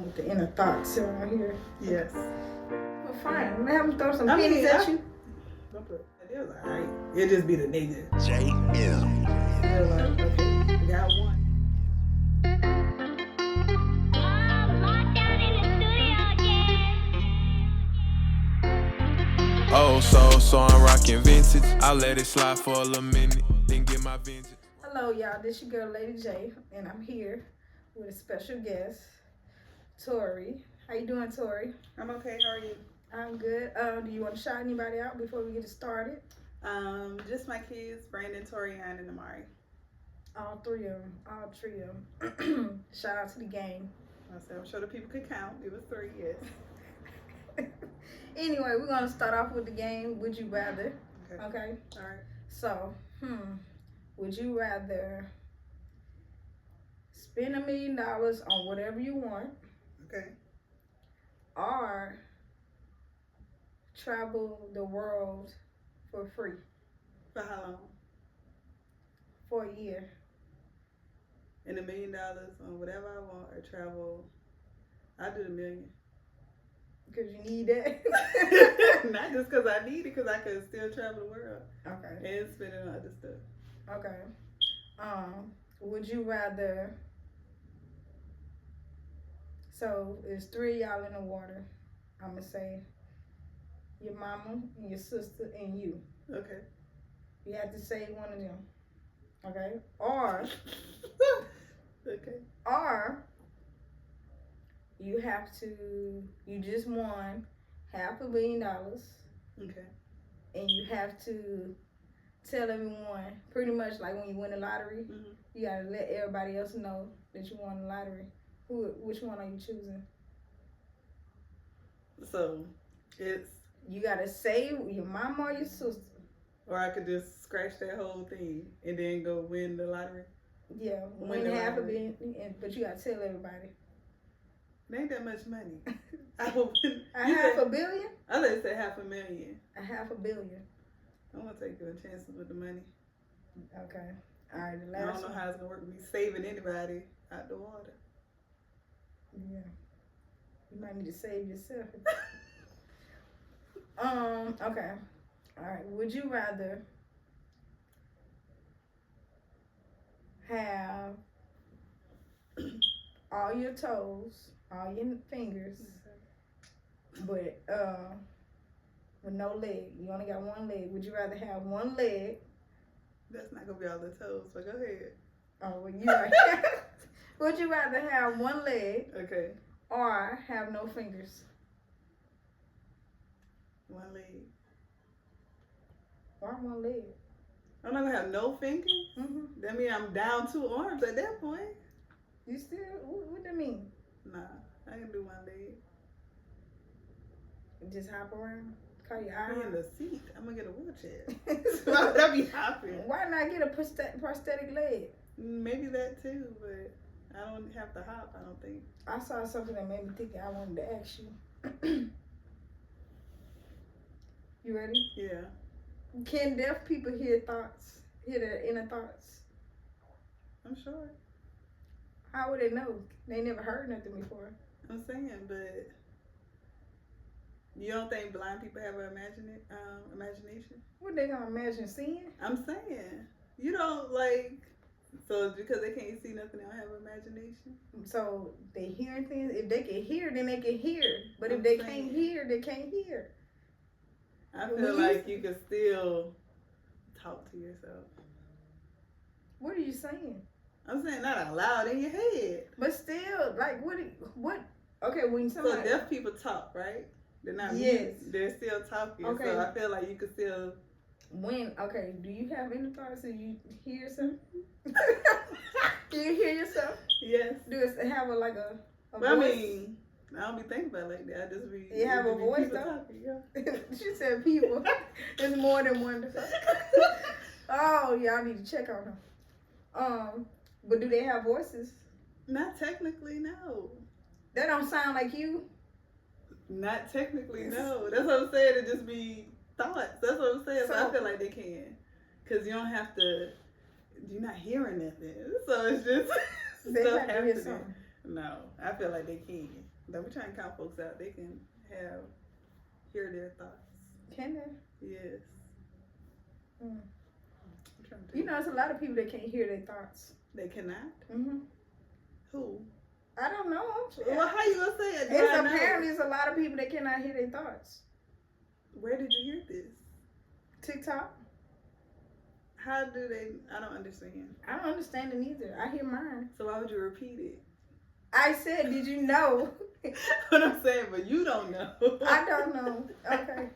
with the inner thoughts around here. Yes. Well, fine. Let him throw some pennies at you. It was alright. It'll just be the nigga. JM. They're like, okay, we got one. Oh, so I'm rocking vintage. I let it slide for a little minute, then get my vengeance. Hello, y'all. This your girl, Lady J, and I'm here with a special guest, Tory. How you doing, Tory? I'm okay. How are you? I'm good. Do you want to shout anybody out before we get it started? Just my kids, Brandon, Tory, and Amari. All three of them. Shout out to the gang. I said, I'm sure the people could count. It was 3, yes. Anyway, we're gonna start off with the game. Would you rather? Okay. All right. So, would you rather spend $1 million on whatever you want, Okay. or travel the world for free For how long? for a year? And $1 million on whatever I want or travel. I'll do the $1 million. Because you need that. Not just because I need it, because I could still travel the world. Okay. And spend it on other stuff. Okay. Would you rather? So it's 3 of y'all in the water. I'm gonna say your mama and your sister and you. Okay. You have to save one of them. Okay. Or Okay. Or you just won $500 million, Okay. and you have to tell everyone, pretty much like when you win the lottery, you gotta let everybody else know that you won the lottery. Which one are you choosing? So it's, You gotta save your mama or your sister. or I could just scratch that whole thing and then go win the lottery. Yeah, Win win the $500 lottery. million, but you gotta tell everybody. It ain't that much money. I will win. $500 million? I thought you said $500,000. $500 million. I'm gonna take your chances with the money. Okay. All right. The I last don't know one. how it's gonna work with me saving anybody out the water. Yeah. You might need to save yourself. Okay. All right. Would you rather have all your toes, all your fingers, but with no leg? You only got one leg. Would you rather have one leg? That's not gonna be all the toes, but go ahead. Oh, well, you right. Would you rather have one leg Okay. or have no fingers? One leg. Why one leg? I'm not gonna have no fingers? Mm-hmm. That means I'm down 2 arms at that point. You still? What that mean? Nah, I can do one leg. Just hop around? Call your I'm in eye? the seat. I'm gonna get a wheelchair. So why would I be hopping? Why not get a prosthetic leg? Maybe that too, but I don't have to hop, I don't think. I saw something that made me think I wanted to ask you. You ready? Yeah. Can deaf people hear their inner thoughts? I'm sure. How would they know? They never heard nothing before. I'm saying, but you don't think blind people have an imagination? What they gonna imagine seeing? I'm saying. You don't like, so because they can't see nothing, they don't have imagination? So they hearing things. If they can hear, then they can hear. But if I'm they saying. can't hear, they can't hear. I feel like you can still talk to yourself. What are you saying? I'm saying not out loud in your head. But still, like, what? Okay, when So somebody. deaf people talk, right? They're not Yes. mute. They're still talking. Okay. So I feel like you can still. Okay, do you have any thoughts? Do you hear yourself? Do you hear yourself? Yes. Do it have a But voice? I mean, I don't be thinking about it like that. I just be. You have a just be voice, people though? talking, yeah. She said people. There's more than one. Oh, y'all need to check on her. But do they have voices? Not technically, no. That don't sound like you. Not technically, no. That's what I'm saying. It just be thoughts. That's what I'm saying. So I feel like they can. Because you don't have to, you're not hearing nothing. So it's just, They stuff have to hear happening. something. No, I feel like they can. Don't be trying to count folks out. They can hear their thoughts. Can they? Yes. Mm. You know, there's a lot of people that can't hear their thoughts. They cannot? Mm-hmm. Who? I don't know. Well, how you gonna say it? Apparently, there's a lot of people that cannot hear their thoughts. Where did you hear this? TikTok. How do they? I don't understand. I don't understand it either. I hear mine. So why would you repeat it? I said, did you know? What I'm saying, but you don't know. I don't know. Okay.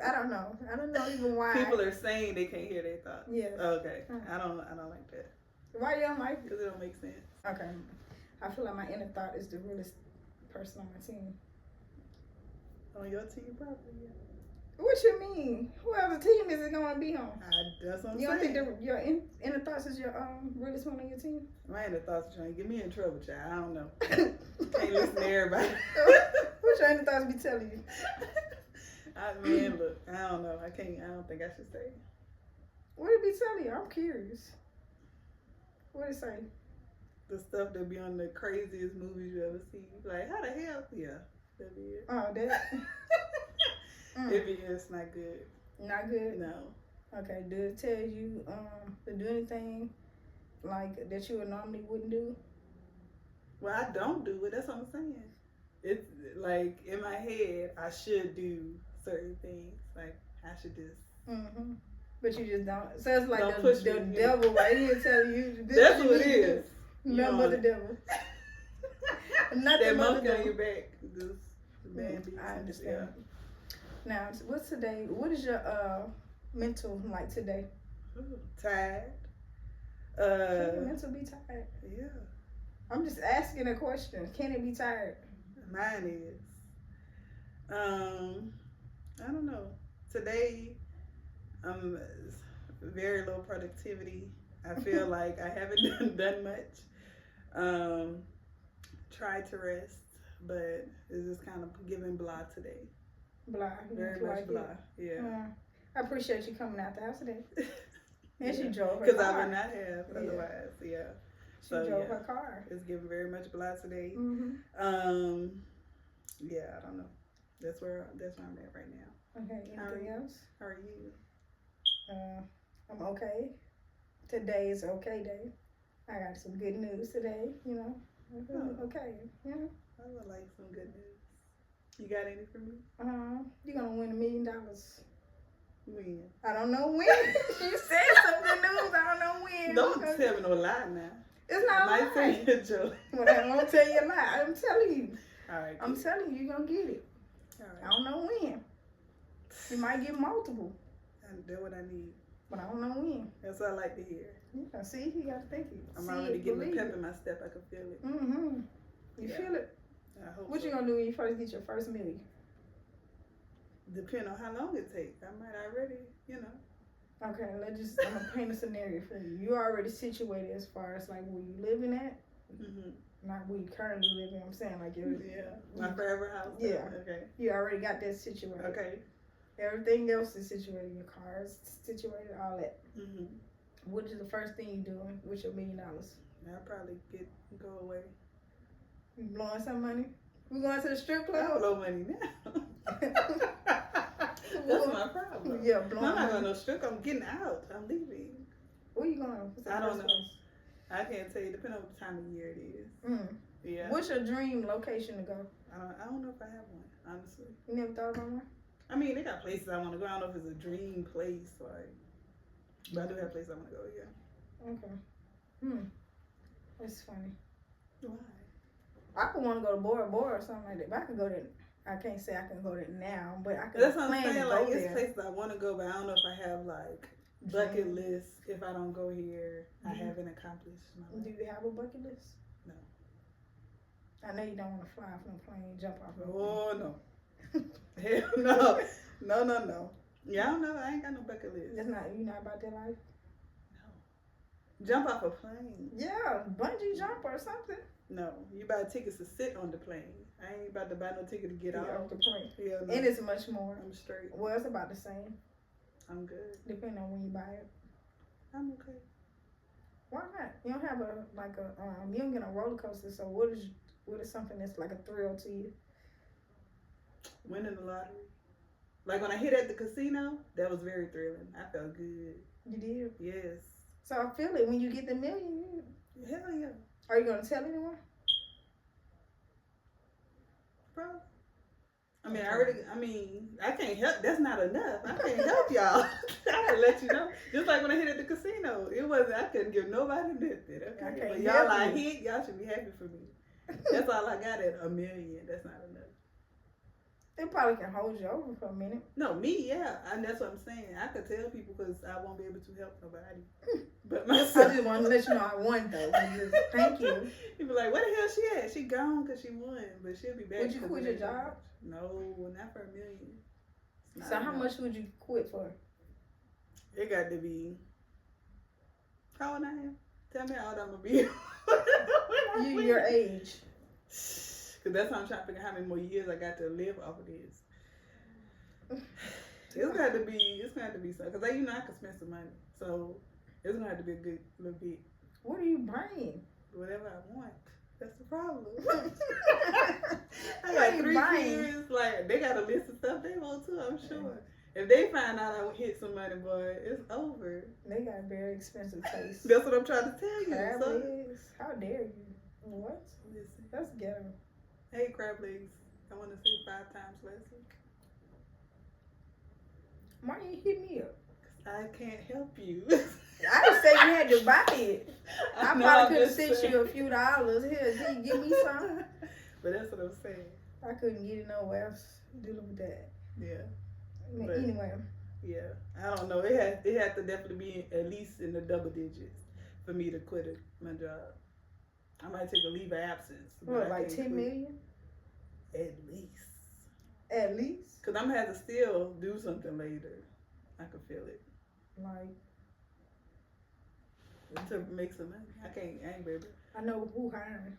I don't know. I don't know even why. People are saying they can't hear their thoughts. Yes. Okay. I don't like that. Why you don't like it? Because it don't make sense. Okay. I feel like my inner thought is the realest person on my team. On your team, probably, yeah. What you mean? Whoever team is it going to be on? That's what I'm You saying. don't think your inner thoughts is your realest one on your team? My inner thoughts are trying to get me in trouble, child. I don't know. Can't listen to everybody. What your inner thoughts be telling you? Look, I don't know. I don't think I should say. What it be telling you? I'm curious. What it say? The stuff that be on the craziest movies you ever see. Like, how the hell? Yeah, that'd be it. Oh, that. It's not good. Not good? No. Okay, do it tell you to do anything like that you would normally wouldn't do? Well, I don't do it. That's what I'm saying. It's like in my head, I should do certain things. Like I should just. Mm-hmm. But you just don't. So it's like Don't the devil right here telling you. That's what it is. Nothing but the devil. Nothing that but the monkey devil. on your back. Just bad beats. I understand. Now, what's today? What is your mental like today? Ooh, tired. Can your mental be tired? Yeah. I'm just asking a question. Can it be tired? Mine is. I don't know. Today, very low productivity. I feel like I haven't done much. Tried to rest, but it's just kind of giving blah today. Blah. Very much blah. Yeah. I appreciate you coming out the house today. And she drove her car. Because I would not have otherwise. Yeah. She drove her car. It's giving very much blah today. Mm-hmm. Yeah, I don't know. That's where I'm at right now. Okay. Anything else? How are you? I'm okay. Today is okay day. I got some good news today. You know. Okay. Yeah. I would like some good news. You got any for me? You're gonna win $1 million. When? I don't know when. You said some good news. I don't know when. Don't tell me no lie now. It's not a lie. I might say a joke. Well, I won't tell you a lie. I'm telling you. All right. I'm telling you, you're gonna get it. All right. I don't know when. You might get multiple. That's what I need. But I don't know when. That's what I like to hear. Yeah, see, you gotta think it. I'm already getting the pep in my step. I can feel it. Mm-hmm. You feel it? I hope What you gonna do when you first get your first million? Depending on how long it takes. I might already, Okay, I'm gonna paint a scenario for you. You already situated as far as like where you living at. Mm-hmm. Not where you currently living. I'm saying like my forever house. Yeah. Okay. You already got that situated. Okay. Everything else is situated. Your car is situated. All that. Mm-hmm. What is the first thing you doing with your $1 million? I'll probably go away. You blowing some money? We going to the strip I club? don't blow money now. That's my problem. Yeah, blowing I'm not money. going to no strip. I'm getting out. I'm leaving. Where you going? I don't know. I can't tell you. Depending on what time of year it is. Yeah. What's your dream location to go? I don't know if I have one, honestly. You never thought about one? I mean, they got places I want to go. I don't know if it's a dream place, like, but I do have places I want to go. Yeah. Okay. That's funny. Why? I could want to go to Bora Bora or something like that. But I can go there. I can't say I can go there now, but I can. That's what I'm plan saying. to Like, go it's there. places I want to go, but I don't know if I have like bucket list. If I don't go here, I haven't accomplished my life. Do you have a bucket list? No. I know you don't want to fly from a plane, jump off of a plane. Oh no. Hell no. No. Yeah, I don't know. I ain't got no bucket list. You not about that life? No. Jump off a plane. Yeah, bungee jump or something. No. You buy tickets to sit on the plane. I ain't about to buy no ticket to get off the plane. Yeah, no. And it's much more. I'm straight. Well, it's about the same. I'm good. Depending on when you buy it. I'm okay. Why not? You don't have you don't get a roller coaster. So what is something that's like a thrill to you? Winning the lottery. Like when I hit at the casino, that was very thrilling. I felt good. You did. Yes. So I feel it when you get the million. Hell yeah. Are you gonna tell anyone? Bro. I can't help. That's not enough. I can't help y'all. I can let you know. Just like when I hit at the casino, I couldn't give nobody nothing. Okay, but y'all I hit. Y'all should be happy for me. That's all I got at $1 million. That's not enough. They probably can hold you over for a minute. No, me, yeah, and that's what I'm saying. I could tell people because I won't be able to help nobody. But myself. I just want to let you know I won though. Thank you. You be like, where the hell she at? She gone because she won, but she'll be back. Would you quit your job? No, not for $1 million. So how much would you quit for? It got to be. How old I am? Tell me how old I'm gonna be. Your age. Cause that's how I'm trying to figure out how many more years I got to live off of this. It's gonna have to be something. Cause I can spend some money, so it's gonna have to be a good little bit. What are you buying? Whatever I want. That's the problem. I got 3 kids. Like they got a list of stuff they want too. I'm sure. If they find out I hit some money, boy, it's over. They got very expensive taste. That's what I'm trying to tell you. Crab legs. How dare you? What? Listen. That's ghetto. Hey, crab legs. I want to say 5 times last week. Why you hit me up? I can't help you. I didn't say you had to buy it. I probably could have sent saying. you a few dollars. Here, can you give me some? But that's what I'm saying. I couldn't get it nowhere else dealing with that. Yeah. But anyway. Yeah. I don't know. It had to definitely be at least in the double digits for me to quit my job. I might take a leave of absence. What, like 10 million? At least. At least? Because I'm going to have to still do something later. I can feel it. Like? To make some money. I ain't baby. I know who hiring.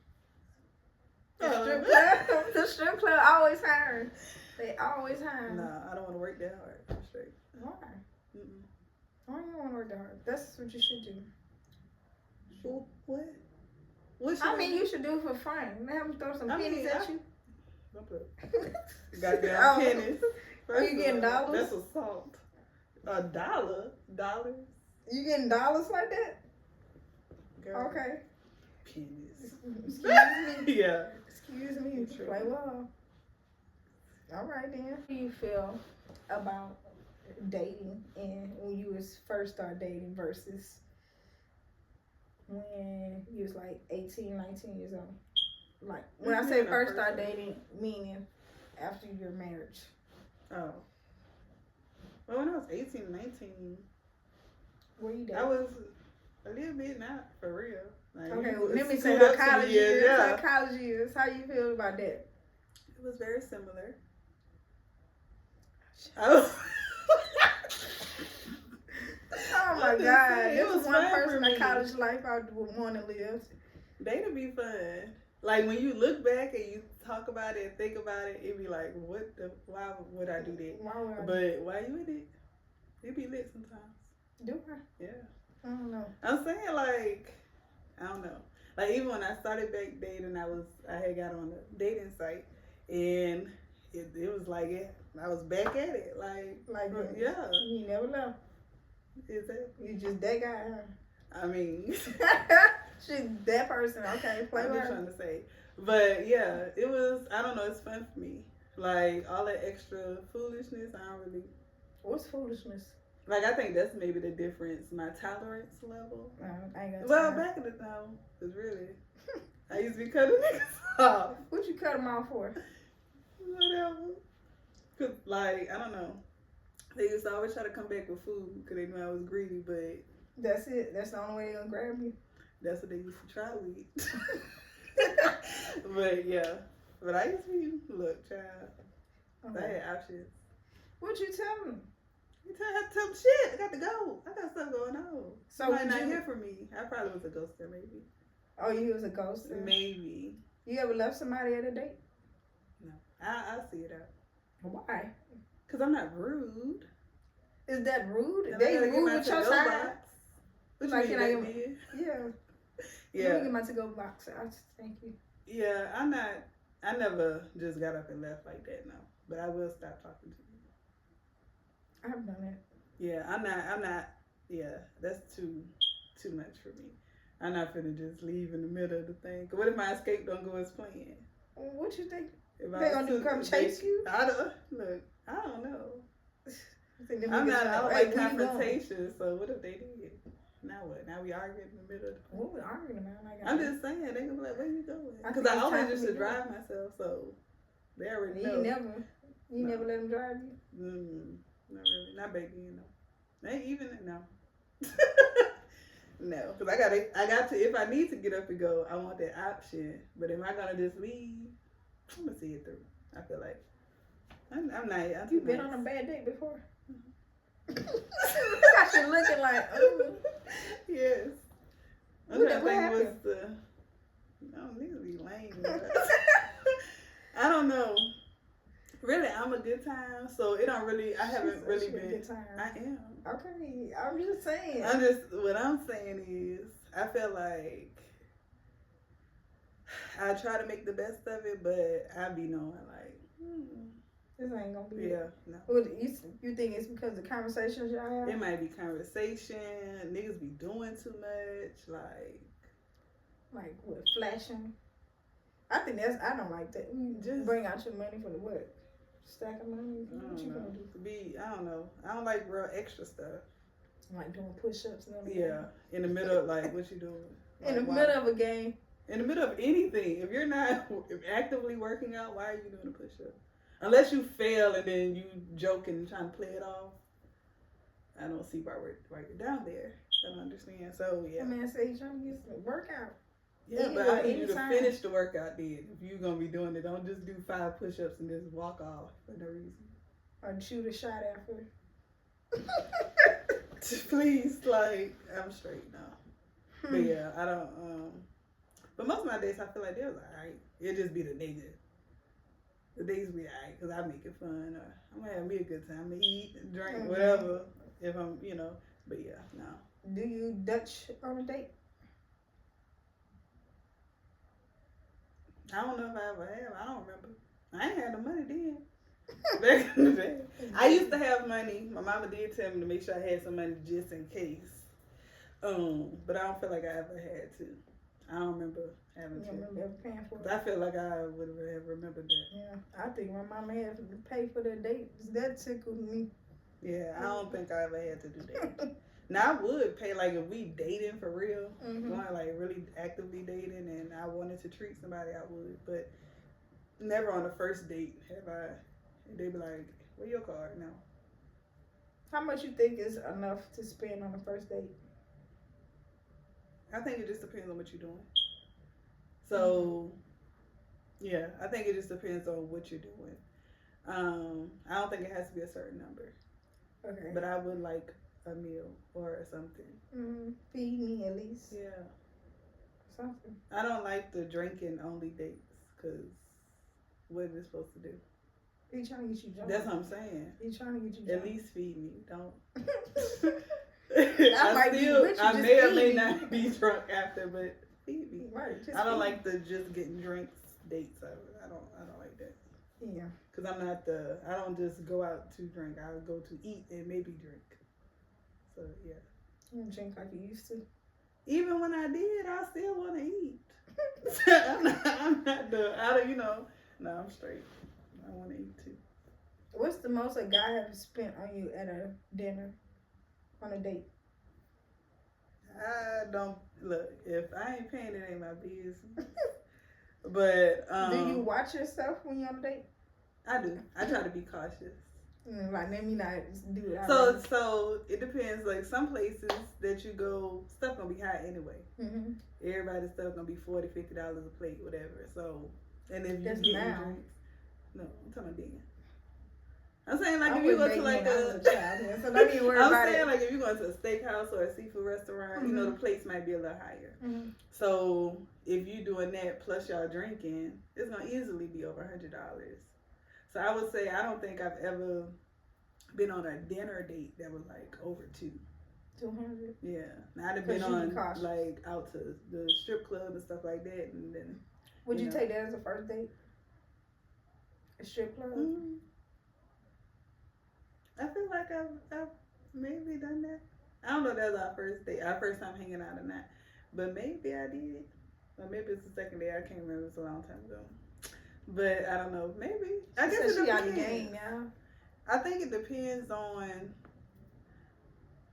The strip club always hiring. They always hiring. Nah, I don't want to work that hard. I'm straight. Why? Mm-mm. Why you don't want to work that hard? That's what you should do. Well, what? You should do it for fun. Have them throw some pennies at you. Goddamn pennies. Are you getting dollars? That's assault. $1? Dollars? You getting dollars like that? Girl. Okay. Pennies. Excuse me. Yeah. Excuse me. Play well. All right then. How do you feel about dating and when you was first start dating versus when you was like 18, 19 years old? Like when I say first start dating, meaning after your marriage. Oh. Well, when I was 18, 19, where you dating? I was a little bit not for real. Like, okay, well, let me say her college years. Yeah. Her college years. How you feel about that? It was very similar. Oh my God! This is one person in college life I would want to live. They'd be fun. Like when you look back and you talk about it and think about it, it'd be like, why would I do that? Why would I? But why you in it? It be lit sometimes. Do I? Yeah. I don't know. I'm saying like, I don't know. Like even when I started back dating, I had got on a dating site and it was like I was back at it. Like yeah. You never know. Exactly. You just that guy, huh? I mean, she's that person. Okay, play with her. I'm just trying to say, but yeah, it was. I don't know. It's fun for me. Like all that extra foolishness, I don't really. What's foolishness? Like I think that's maybe the difference. My tolerance level. I ain't got well, time. back in the time, cause really, I used to be cutting niggas off. What'd you cut them off for? Whatever. Cause like I don't know. They used to always try to come back with food because they knew I was greedy, but... That's it? That's the only way they're going to grab you? That's what they used to try with. But, yeah. But I used to be, look, child. Okay. I had options. What'd you tell them? You tell them shit. I got to go. I got stuff going on. So you might not hear from me. I probably was a ghoster, maybe. Oh, you was a ghoster? Maybe. You ever left somebody at a date? No. I'll see it out. Why? Because I'm not rude. Is that rude? And they rude with your time? What like, you can I mean, get yeah. Yeah. Let me get my to-go box. Thank you. Yeah, I never just got up and left like that, no. But I will stop talking to you. I've done it. Yeah, I'm not, yeah, that's too much for me. I'm not finna just leave in the middle of the thing. Cause what if my escape don't go as planned? What you think? If They gonna do come chase you? I don't know. I don't hey, like confrontation, so what if they did? Now what? Now we arguing in the middle of the What we arguing about? Like, I'm just saying, they gonna be like, where you going? I Because think I it's always time used for to me to drive myself, so they already You know. never let them drive you? Not really. Not back then, no. They even, no. No. Because I got to, if I need to get up and go, I want that option. But am I going to just leave? I'm going to see it through. I feel like. I'm not. You been on a bad date before? Got you looking like, oh. Yes. I'm trying to think what's the. No, niggas be lame. I don't know. Really, I'm a good time, so it don't really. I haven't really been. Good time. I am. Okay, I'm just saying. What I'm saying is, I feel like I try to make the best of it, but I be knowing like. This ain't gonna be. Yeah, no. What you think it's because of conversations y'all have? It might be conversation. Niggas be doing too much, like what, flashing. I think I don't like that. Just bring out your money for the what? Stack of money. What you gonna do? I don't know. I don't like real extra stuff. Like doing push-ups and everything. Yeah, in the middle of like what you doing? In the middle of a game. In the middle of anything. If you're not actively working out, why are you doing a push-up? Unless you fail and then you joking and trying to play it off. I don't see why you're down there. I don't understand. So yeah. That man said he's trying to get some workout. Yeah, but I need you to finish the workout then. If you're gonna be doing it, don't just do 5 push-ups and just walk off for no reason. Or shoot a shot after. Please, like, I'm straight now. But yeah, I don't, but most of my days I feel like they're alright. It'll just be the nigga. The days be alright, because I make it fun, or I'm gonna have me a good time. I'm gonna eat, drink, whatever, if I'm, but yeah, no. Do you Dutch on a date? I don't know if I ever have. I don't remember. I ain't had the money then. Back in the day. I used to have money. My mama did tell me to make sure I had some money just in case. But I don't feel like I ever had to. I don't remember having to. You remember ever paying for it? I feel like I would have remembered that. Yeah, I think my mama had to pay for the date. That tickled me. Yeah, I don't think I ever had to do that. Now I would pay, like, if we dating for real, going like really actively dating, and I wanted to treat somebody, I would. But never on the first date have I. They be like, "Where your card now?" How much you think is enough to spend on the first date? I think it just depends on what you're doing. So, yeah, I think it just depends on what you're doing. I don't think it has to be a certain number. Okay. But I would like a meal or something. Feed me at least. Yeah. Something. I don't like the drinking only dates, because what is it supposed to do? He trying to get you drunk. That's what I'm saying. He trying to get you drunk. At least feed me. Don't. I may or may not be drunk after, but feed me. Right. I don't like the just getting drinks dates. I don't like that. Yeah. Because I don't just go out to drink. I go to eat and maybe drink. So, yeah. You don't drink like you used to? Even when I did, I still want to eat. No, I'm straight. I want to eat too. What's the most a guy have spent on you at a dinner, on a date? I don't, look, if I ain't paying, it ain't my business. But, do you watch yourself when you're on a date? I do. I try to be cautious. Like, let me not do it. So it depends. Like, some places that you go, stuff gonna be high anyway. Everybody's stuff gonna be $40, $50 a plate, whatever. So, and if you get drinks, no, I'm talking about then. I'm saying, like, if you go to like so don't even worry about it. I'm saying, like, if you go to a steakhouse or a seafood restaurant, the plates might be a little higher. So if you doing that plus y'all drinking, it's gonna easily be over $100. So I would say I don't think I've ever been on a dinner date that was like over $2. 200. Yeah. Now I've been on like out to the strip club and stuff like that, and then. Would you take that as a first date? A strip club? Mm-hmm. I feel like I've maybe done that. I don't know if that's our first date, our first time hanging out or not, but maybe I did. Or maybe it's the second day. I can't remember. It's a long time ago. But I don't know. Maybe. I guess it depends. Out the game now. I think it depends on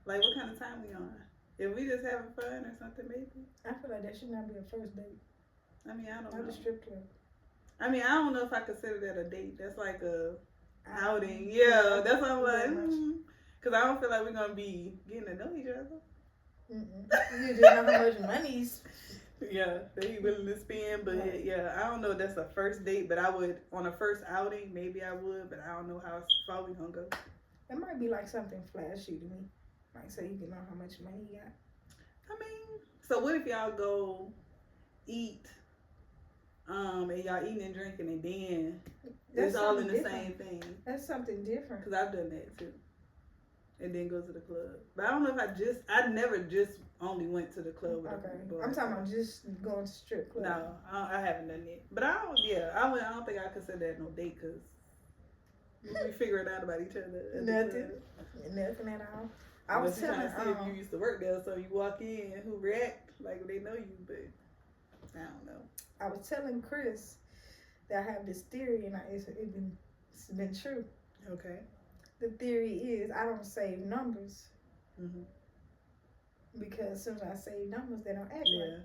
like what kind of time we on. If we just having fun or something, maybe. I feel like that should not be a first date. I mean, I don't know. Not a strip club. I mean, I don't know if I consider that a date. That's like a outing. Yeah, that's what I'm like. Because I don't feel like we're going to be getting to know each other. You just know how much money's. Yeah, they willing to spend. But yeah, I don't know if that's a first date. But I would, on a first outing, maybe I would. But I don't know how far we going to go. It might be like something flashy to me. Like so you can know how much money you got. I mean, so what if y'all go eat, and y'all eating and drinking and then it's all in the same thing? That's something different. Because I've done that too. And then go to the club. But I don't know if I never just only went to the club with I'm talking about just going to strip club. No, I haven't done it. But I don't think I consider that no date because we figuring out about each other. Nothing at all. I was trying to see if you used to work there, so you walk in and who react like they know you, but I don't know. I was telling Chris that I have this theory, and it's been true. Okay. The theory is I don't save numbers Mm-hmm. because as soon as I save numbers, they don't act right.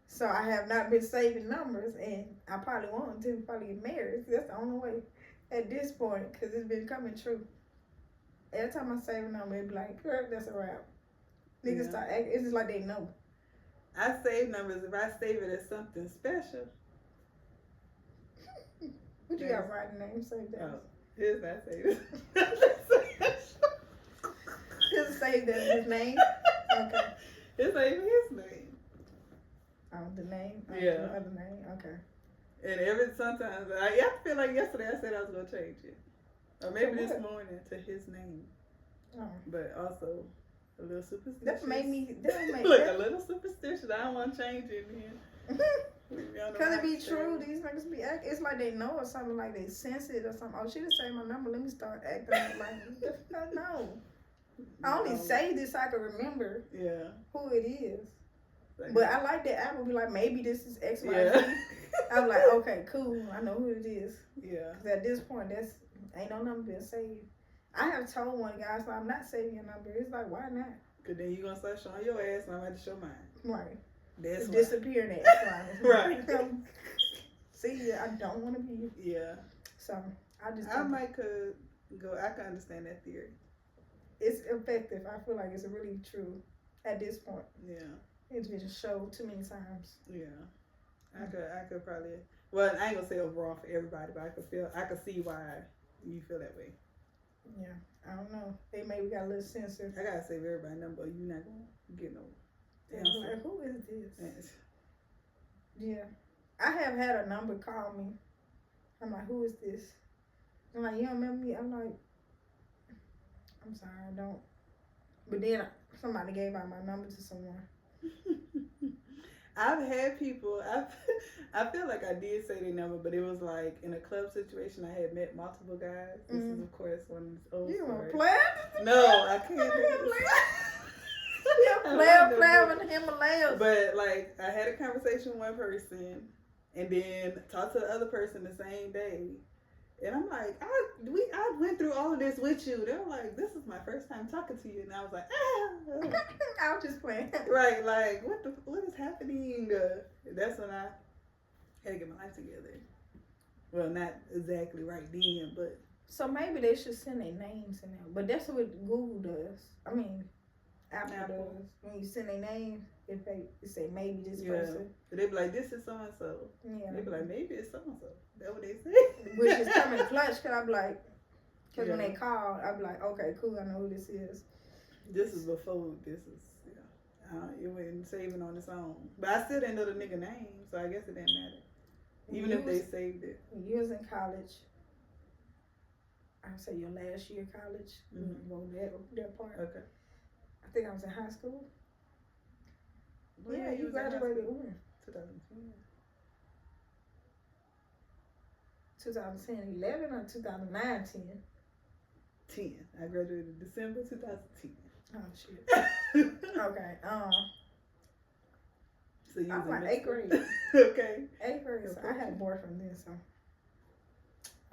So I have not been saving numbers, and I probably want to probably get married. That's the only way at this point because it's been coming true. Every time I save a number, it be like, girl, that's a wrap. Niggas start acting. It's just like they know. I save numbers if I save it as something special. What you got writing name? Save that. Oh, here's not save it. Just save that his name. Okay. It's not even his name. Oh, the name. Yeah. The other name. Okay. And sometimes I feel like yesterday I said I was gonna change it. Or maybe this morning to his name. Oh. But also a little superstitious. That made me look a little superstitious. I don't want to change it in here. Cause it be true, these niggas be acting. It's like they know or something, like they sense it or something. Oh, she just saved my number. Let me start acting like no. I only say this so I can remember who it is. But I like that Apple be like, maybe this is X, Y, Z. I'm like, okay, cool. I know who it is. Yeah. Cause at this point, ain't no number been saved. I have told one guy, so I'm not saving your number. It's like, why not? Cause then you gonna start showing your ass, and I'm about to show mine. Right. That's disappearing ass. Right. See, I don't want to be. Yeah. So I might could go. I can understand that theory. It's effective. I feel like it's really true at this point. Yeah. It's been shown too many times. Yeah. I could probably. Well, I ain't gonna say overall for everybody, but I could see why you feel that way. Yeah, I don't know. They maybe got a little censored. I gotta save everybody's number. You not gonna get no. Like, who is this? Yes. Yeah, I have had a number call me. I'm like, who is this? I'm like, you don't remember me? I'm like, I'm sorry, I don't. But then somebody gave out my number to someone. I've had people. I feel like I did say their number, but it was like in a club situation. I had met multiple guys. This is of course one of these old You stories. want to play? No, I can't. Play in the Himalayas. But like, I had a conversation with one person, and then talked to the other person the same day. And I'm like, I went through all of this with you. They were like, this is my first time talking to you. And I was like, I was just playing. Right, like, what is happening? That's when I had to get my life together. Well, not exactly right then, but. So maybe they should send their names in there. But that's what Google does. I mean, Apple does. When you send their name, if they say maybe this person. They be like, this is so-and-so. Yeah. They be like, maybe it's so-and-so. That's what they say. Which is coming clutch, because I be like, because when they call, I be like, okay, cool, I know who this is. This is before, it wasn't saving on its own. But I still didn't know the nigga name, so I guess it didn't matter. Even if they saved it. When you was in college, I would say your last year of college, that part. Okay. I think I was in high school. Well, yeah, you graduated when? 2010. 2010, 11 or 2009, 10? 10. I graduated December 2010. Oh, shit. Okay, so you I was was in like 8th grade. Okay. 8th grade, so I had a boyfriend then, so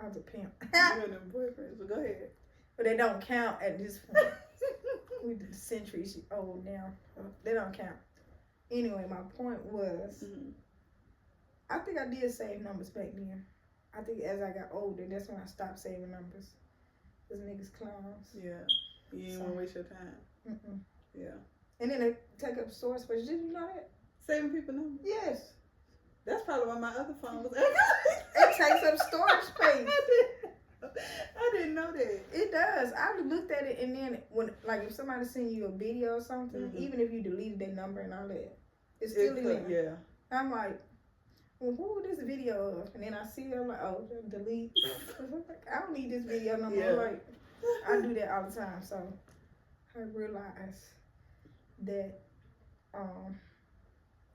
I was a pimp. You and them boyfriends, so go ahead. But they don't count at this point. We the centuries old now. They don't count. Anyway, my point was, I think I did save numbers back then. I think as I got older, that's when I stopped saving numbers. Cause niggas clowns. Yeah. You didn't want to waste your time. Mm-mm. Yeah. And then they take up storage space. Did you know that? Saving people numbers? Yes. That's probably why my other phone was. It takes up storage space. I didn't know that. It does. I looked at it, and then when, like, if somebody send you a video or something, even if you deleted their number and all that, it's still in there. Yeah. I'm like, well, who is this video of? And then I see it, I'm like, oh, delete. I don't need this video no more. Yeah. Like, I do that all the time. So I realized that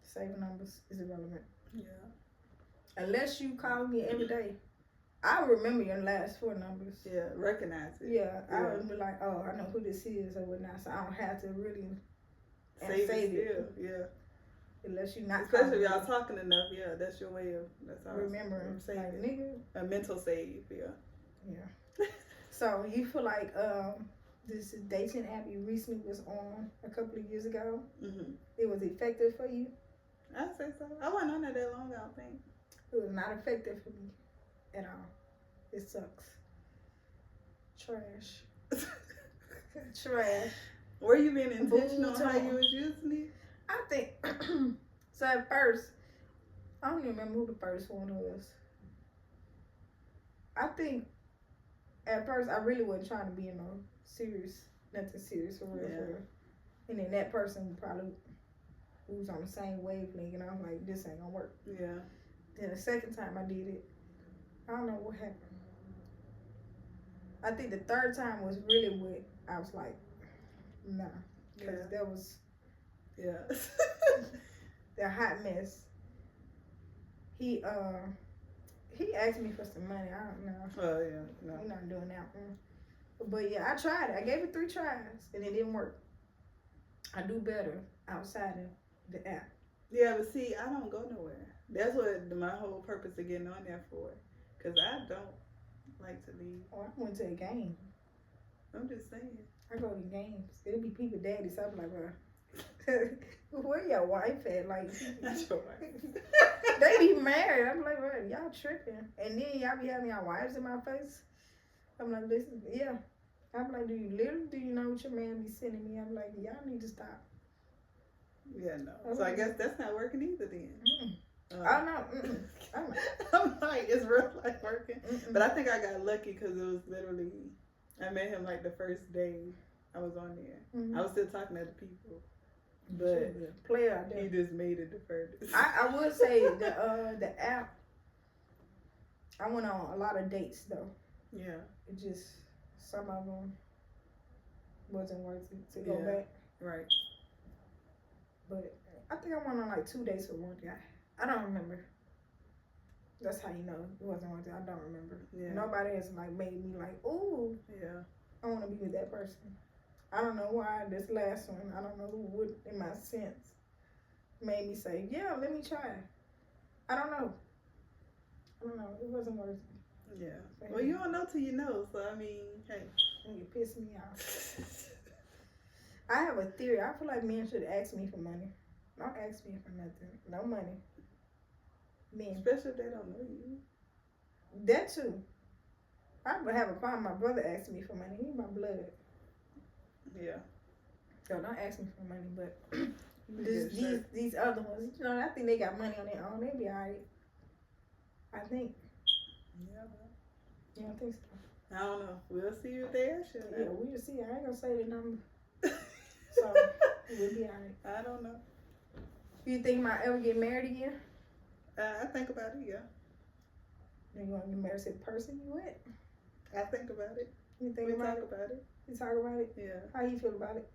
saving numbers is irrelevant. Yeah. Unless you call me every day. I remember your last 4 numbers. Yeah, recognize it. Yeah, I would be like, oh, I know who this is or whatnot, so I don't have to really save it. Yeah. Unless you're not. Especially if y'all talking enough, yeah, that's your way of, that's how remembering. Like, nigga. A mental save, yeah. Yeah. So you feel like this dating app you recently was on a couple of years ago, it was effective for you? I'd say so. I wasn't on that long, I don't think. It was not effective for me at all. It sucks. Trash. Trash. Were you being intentional on how you was using it? I think so. At first, I don't even remember who the first one was. I think at first I really wasn't trying to be in nothing serious for real, for real. And then that person probably was on the same wavelength, and I was like, this ain't gonna work. Yeah. Then the second time I did it, I don't know what happened. I think the third time was really what I was like, nah, because that was the hot mess. He asked me for some money. I don't know. Oh yeah, no. We're not doing that one. But yeah, I tried it. I gave it 3 tries, and it didn't work. I do better outside of the app. Yeah, but see, I don't go nowhere. That's what my whole purpose of getting on there for. Because I don't like to leave. Oh, I went to a game. I'm just saying. I go to games. It'll be people daddy, so I'm like, bro, where your wife at? Like, that's your wife. They be married. I'm like, bro, y'all tripping. And then y'all be having y'all wives in my face. I'm like, listen, yeah. I'm like, do you know what your man be sending me? I'm like, y'all need to stop. Yeah, no. So I guess that's not working either then. I know. I'm like, it's real life working. But I think I got lucky because it was literally, I met him like the first day I was on there. I was still talking to the people. But he just made it the furthest. I would say the app, I went on a lot of dates though. Yeah. It just, some of them wasn't worth it to go back. Right. But I think I went on like 2 dates with one guy. I don't remember. That's how you know it wasn't worth it. I don't remember. Yeah. Nobody has like made me like, ooh. Yeah. I want to be with that person. I don't know why this last one, I don't know who would, in my sense, made me say, yeah, let me try. I don't know. It wasn't worth it. Yeah. Well, you don't know till you know. So, I mean, hey. You piss me off. I have a theory. I feel like men should ask me for money. Don't ask me for nothing. No money. Men. Especially if they don't know you. That too. I would have a problem. My brother asked me for money. He's my blood. Yeah. So don't ask me for money, but these other ones, you know, I think they got money on their own. They be alright. I think. Yeah. Yeah, I think so. I don't know. We'll see if they ask you. Yeah, we'll see. I ain't gonna say the number. So we'll be alright. I don't know. You think you might ever get married again? I think about it, yeah. You want to get married to the person you with? I think about it. You think about it? Talk about it. You talk about it? Yeah. How you feel about it?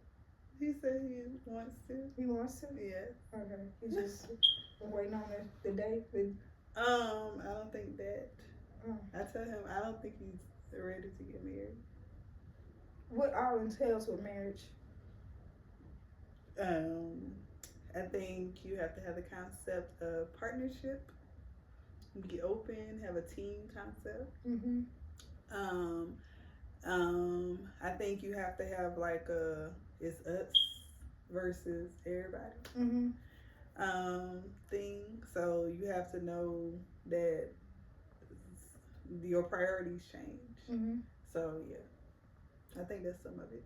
He said he wants to. He wants to? Yeah. Okay. He's just waiting on the day. I don't think that. I tell him I don't think he's ready to get married. What all entails with marriage? I think you have to have the concept of partnership. Be open, have a team concept. Mm-hmm. I think you have to have like it's us versus everybody. Mm-hmm. Thing. So you have to know that your priorities change. Mm-hmm. So yeah, I think that's some of it.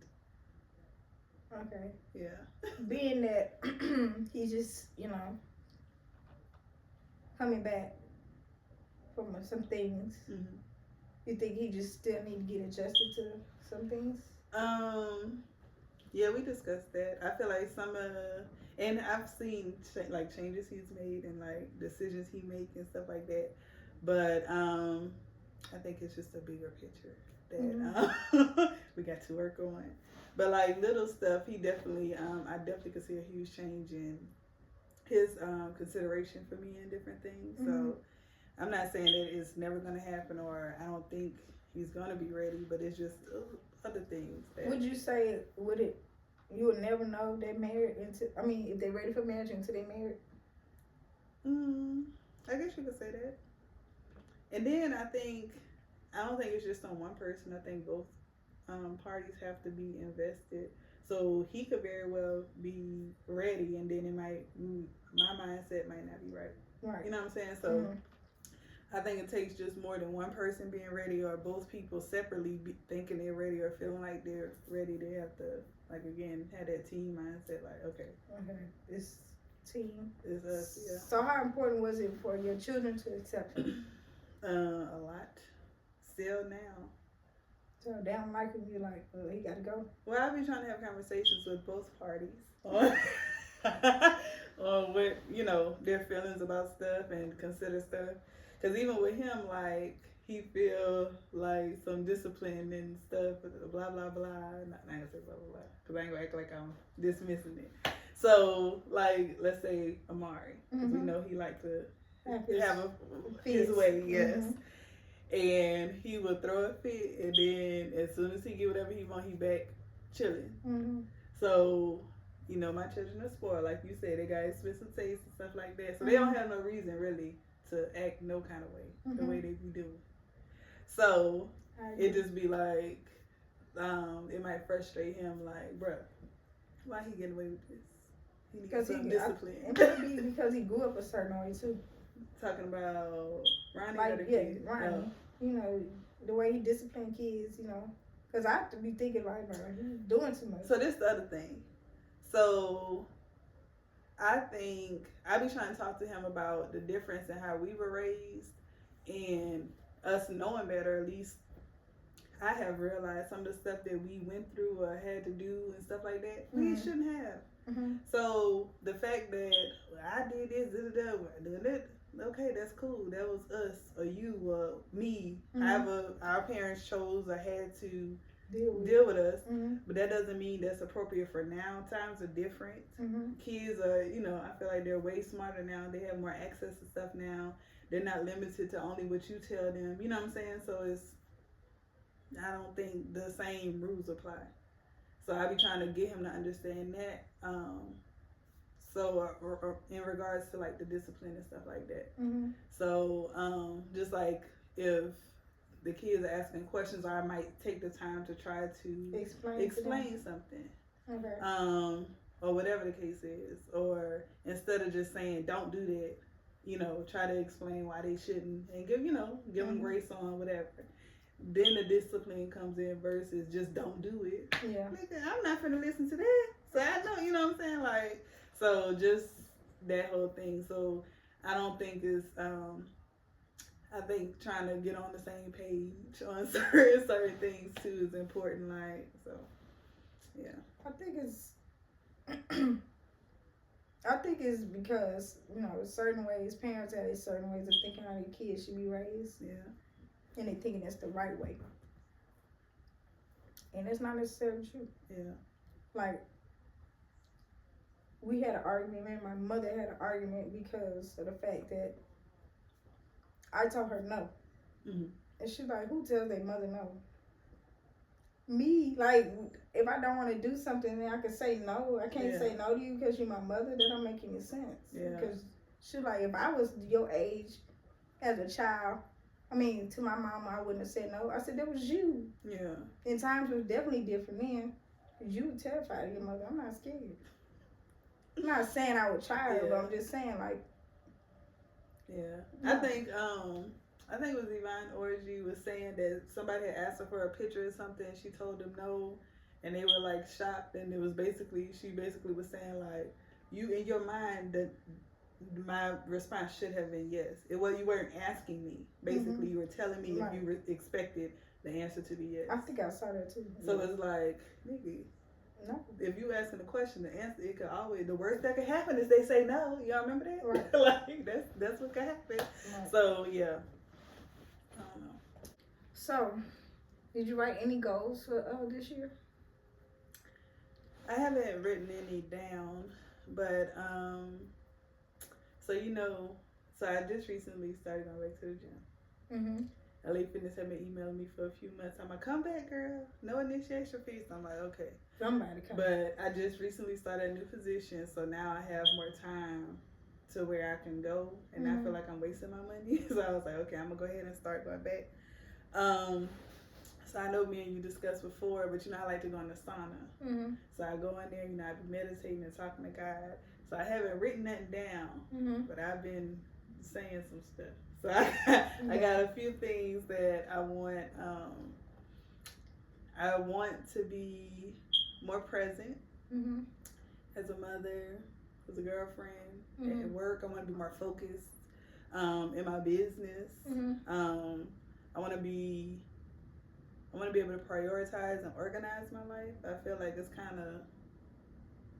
Okay. Yeah. Being that he's just, coming back from some things, you think he just still need to get adjusted to some things? Yeah, we discussed that. I feel like and I've seen like changes he's made and like decisions he make and stuff like that. But I think it's just a bigger picture that we got to work on. But like little stuff, he definitely, I definitely could see a huge change in his consideration for me and different things. So I'm not saying that it's never going to happen or I don't think he's going to be ready, but it's just other things. Would you say, you would never know they're married if they're ready for marriage until they're married? I guess you could say that. And then I don't think it's just on one person. I think both parties have to be invested. So he could very well be ready, and then my mindset might not be right. Right. You know what I'm saying? So I think it takes just more than one person being ready, or both people separately thinking they're ready or feeling like they're ready. They have to, like, again, have that team mindset. Like, okay, it's team. It's us. Yeah. So how important was it for your children to accept him? A lot. Still now. So they don't like him, you're like, he got to go? Well, I've been trying to have conversations with both parties on what, their feelings about stuff and consider stuff. Because even with him, like, he feel like some discipline and stuff, blah, blah, blah. Not going to say blah, blah, blah, because I ain't going to act like I'm dismissing it. So, like, let's say Amari, because we know he like to have his way, yes. And he would throw a fit, and then as soon as he get whatever he want, he back chilling. So, my children are spoiled, like you said. They got expensive taste and stuff like that. So they don't have no reason really to act no kind of way, the way they be doing. So it just be like, it might frustrate him, like, bruh, why he getting away with this? He needs some discipline. It could be because he grew up a certain way too. Talking about Ronnie, Ronnie. The way he disciplined kids, because I have to be thinking like, he's doing too much. So this the other thing. So I think I be trying to talk to him about the difference in how we were raised and us knowing better. At least I have realized some of the stuff that we went through or had to do and stuff like that, we shouldn't have. So the fact that I did this, okay, that's cool. That was us or you or me. However, our parents chose or had to deal with us. But that doesn't mean that's appropriate for now. Times are different. Kids are, I feel like they're way smarter now. They have more access to stuff now. They're not limited to only what you tell them. You know what I'm saying? So I don't think the same rules apply. So I be trying to get him to understand that. So in regards to like the discipline and stuff like that. So just like if the kids are asking questions, or I might take the time to try to explain something. Or whatever the case is. Or instead of just saying don't do that, try to explain why they shouldn't and give them grace on whatever. Then the discipline comes in versus just don't do it. Yeah. I'm not finna listen to that. So I know, you know what I'm saying? Like, so just that whole thing. So I don't think it's, I think trying to get on the same page on certain things too is important. Like, so, yeah. I think it's because, certain ways, parents have certain ways of thinking how their kids should be raised. Yeah. And they thinking that's the right way. And that's not necessarily true. Yeah. Like, we had an argument. Me and my mother had an argument because of the fact that I told her no. Mm-hmm. And she's like, who tells their mother no? Me, like, if I don't want to do something, then I can say no. I can't say no to you because you're my mother. That don't make any sense. Yeah. Because she's like, if I was your age as a child, I mean, to my mama, I wouldn't have said no. I said, that was you. Yeah. And times was definitely different then. Because you were terrified of your mother. I'm not scared. I'm not saying I would try her, but I'm just saying, like. Yeah. No. I think it was Yvonne Orgy was saying that somebody had asked her for a picture or something. She told them no, and they were like shocked. And it was she basically was saying like, you in your mind that my response should have been yes. You weren't asking me. Basically, you were telling me if you expected the answer to be yes. I think I saw that too. So it's like, nigga. No. If you asking the question, the answer the worst that could happen is they say no. Y'all remember that? Right. Like that's what could happen. Right. So yeah. I don't know. So, did you write any goals for this year? I haven't written any down, but so I just recently started going back to the gym. Mm-hmm. Elite Fitness had been emailing me for a few months. I'm like, come back, girl. No initiation fees. I'm like, okay. Somebody come. But I just recently started a new position, so now I have more time to where I can go, and I feel like I'm wasting my money. So I was like, okay, I'm gonna go ahead and start going back. So I know me and you discussed before, but I like to go in the sauna. Mm-hmm. So I go in there, I be meditating and talking to God. So I haven't written that down, but I've been saying some stuff. So I got a few things that I want. I want to be more present as a mother, as a girlfriend, at work. I want to be more focused in my business. I want to be able to prioritize and organize my life. I feel like it's kind of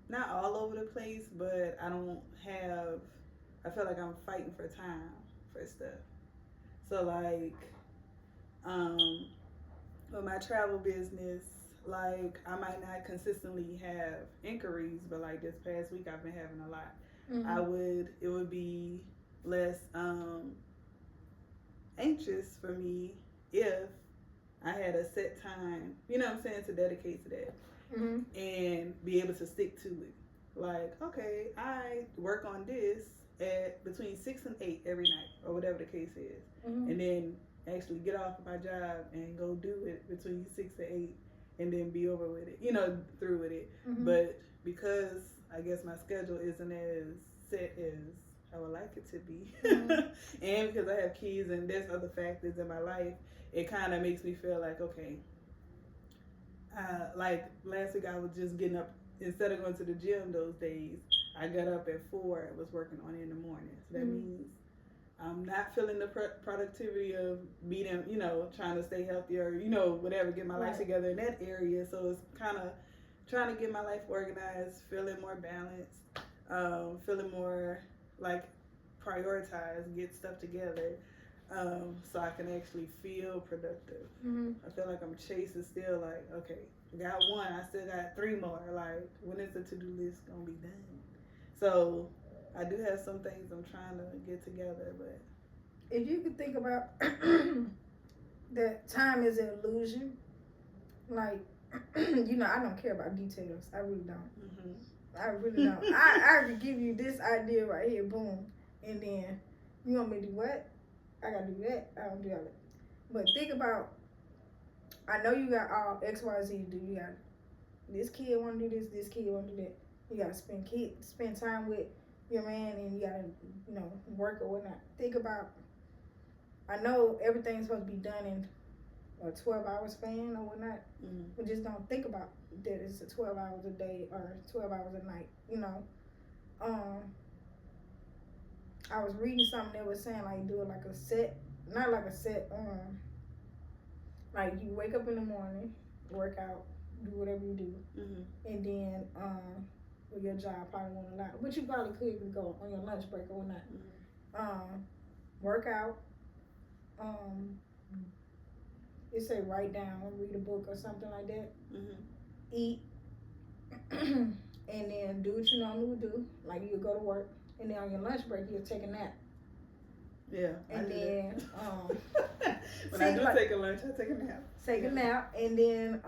not all over the place, but I feel like I'm fighting for time for stuff. So like, with my travel business, like I might not consistently have inquiries, but like this past week I've been having a lot. It would be less anxious for me if I had a set time, to dedicate to that and be able to stick to it. Like, okay, I work on this at between 6 and 8 every night, or whatever the case is, and then actually get off of my job and go do it between 6 to 8, and then be over with it, through with it. But because I guess my schedule isn't as set as I would like it to be, and because I have kids and there's other factors in my life, it kind of makes me feel like, okay, like last week I was just getting up, instead of going to the gym those days, I got up at 4 and was working on it in the morning. So that means I'm not feeling the productivity of being, trying to stay healthy or, whatever, get my life together in that area. So it's kind of trying to get my life organized, feeling more balanced, feeling more like prioritized, get stuff together, so I can actually feel productive. I feel like I'm chasing still, like, okay, got one, I still got 3 more. Like, when is the to-do list gonna be done? So I do have some things I'm trying to get together, but if you could think about that time is an illusion, like, I don't care about details. I really don't. I really don't. I could give you this idea right here, boom, and then you want me to do what? I gotta do that. I don't do all that. But think about, I know you got all X, Y, Z to do. You got this kid want to do this kid want to do that. You gotta spend time with your man, and you gotta, work or whatnot. Think about, I know everything's supposed to be done in a 12-hour span or whatnot, but just don't think about that it's 12 hours a day or 12 hours a night, I was reading something that was saying, like, do it like a set, not like a set, like you wake up in the morning, work out, do whatever you do, and then, well, your job probably won't allow, but you probably could go on your lunch break or whatnot, work out, it say write down, read a book or something like that, eat, and then do what you normally would do. Like you go to work, and then on your lunch break you'll take a nap. Yeah. And then when I do take a lunch, I take a nap. Take a nap, and then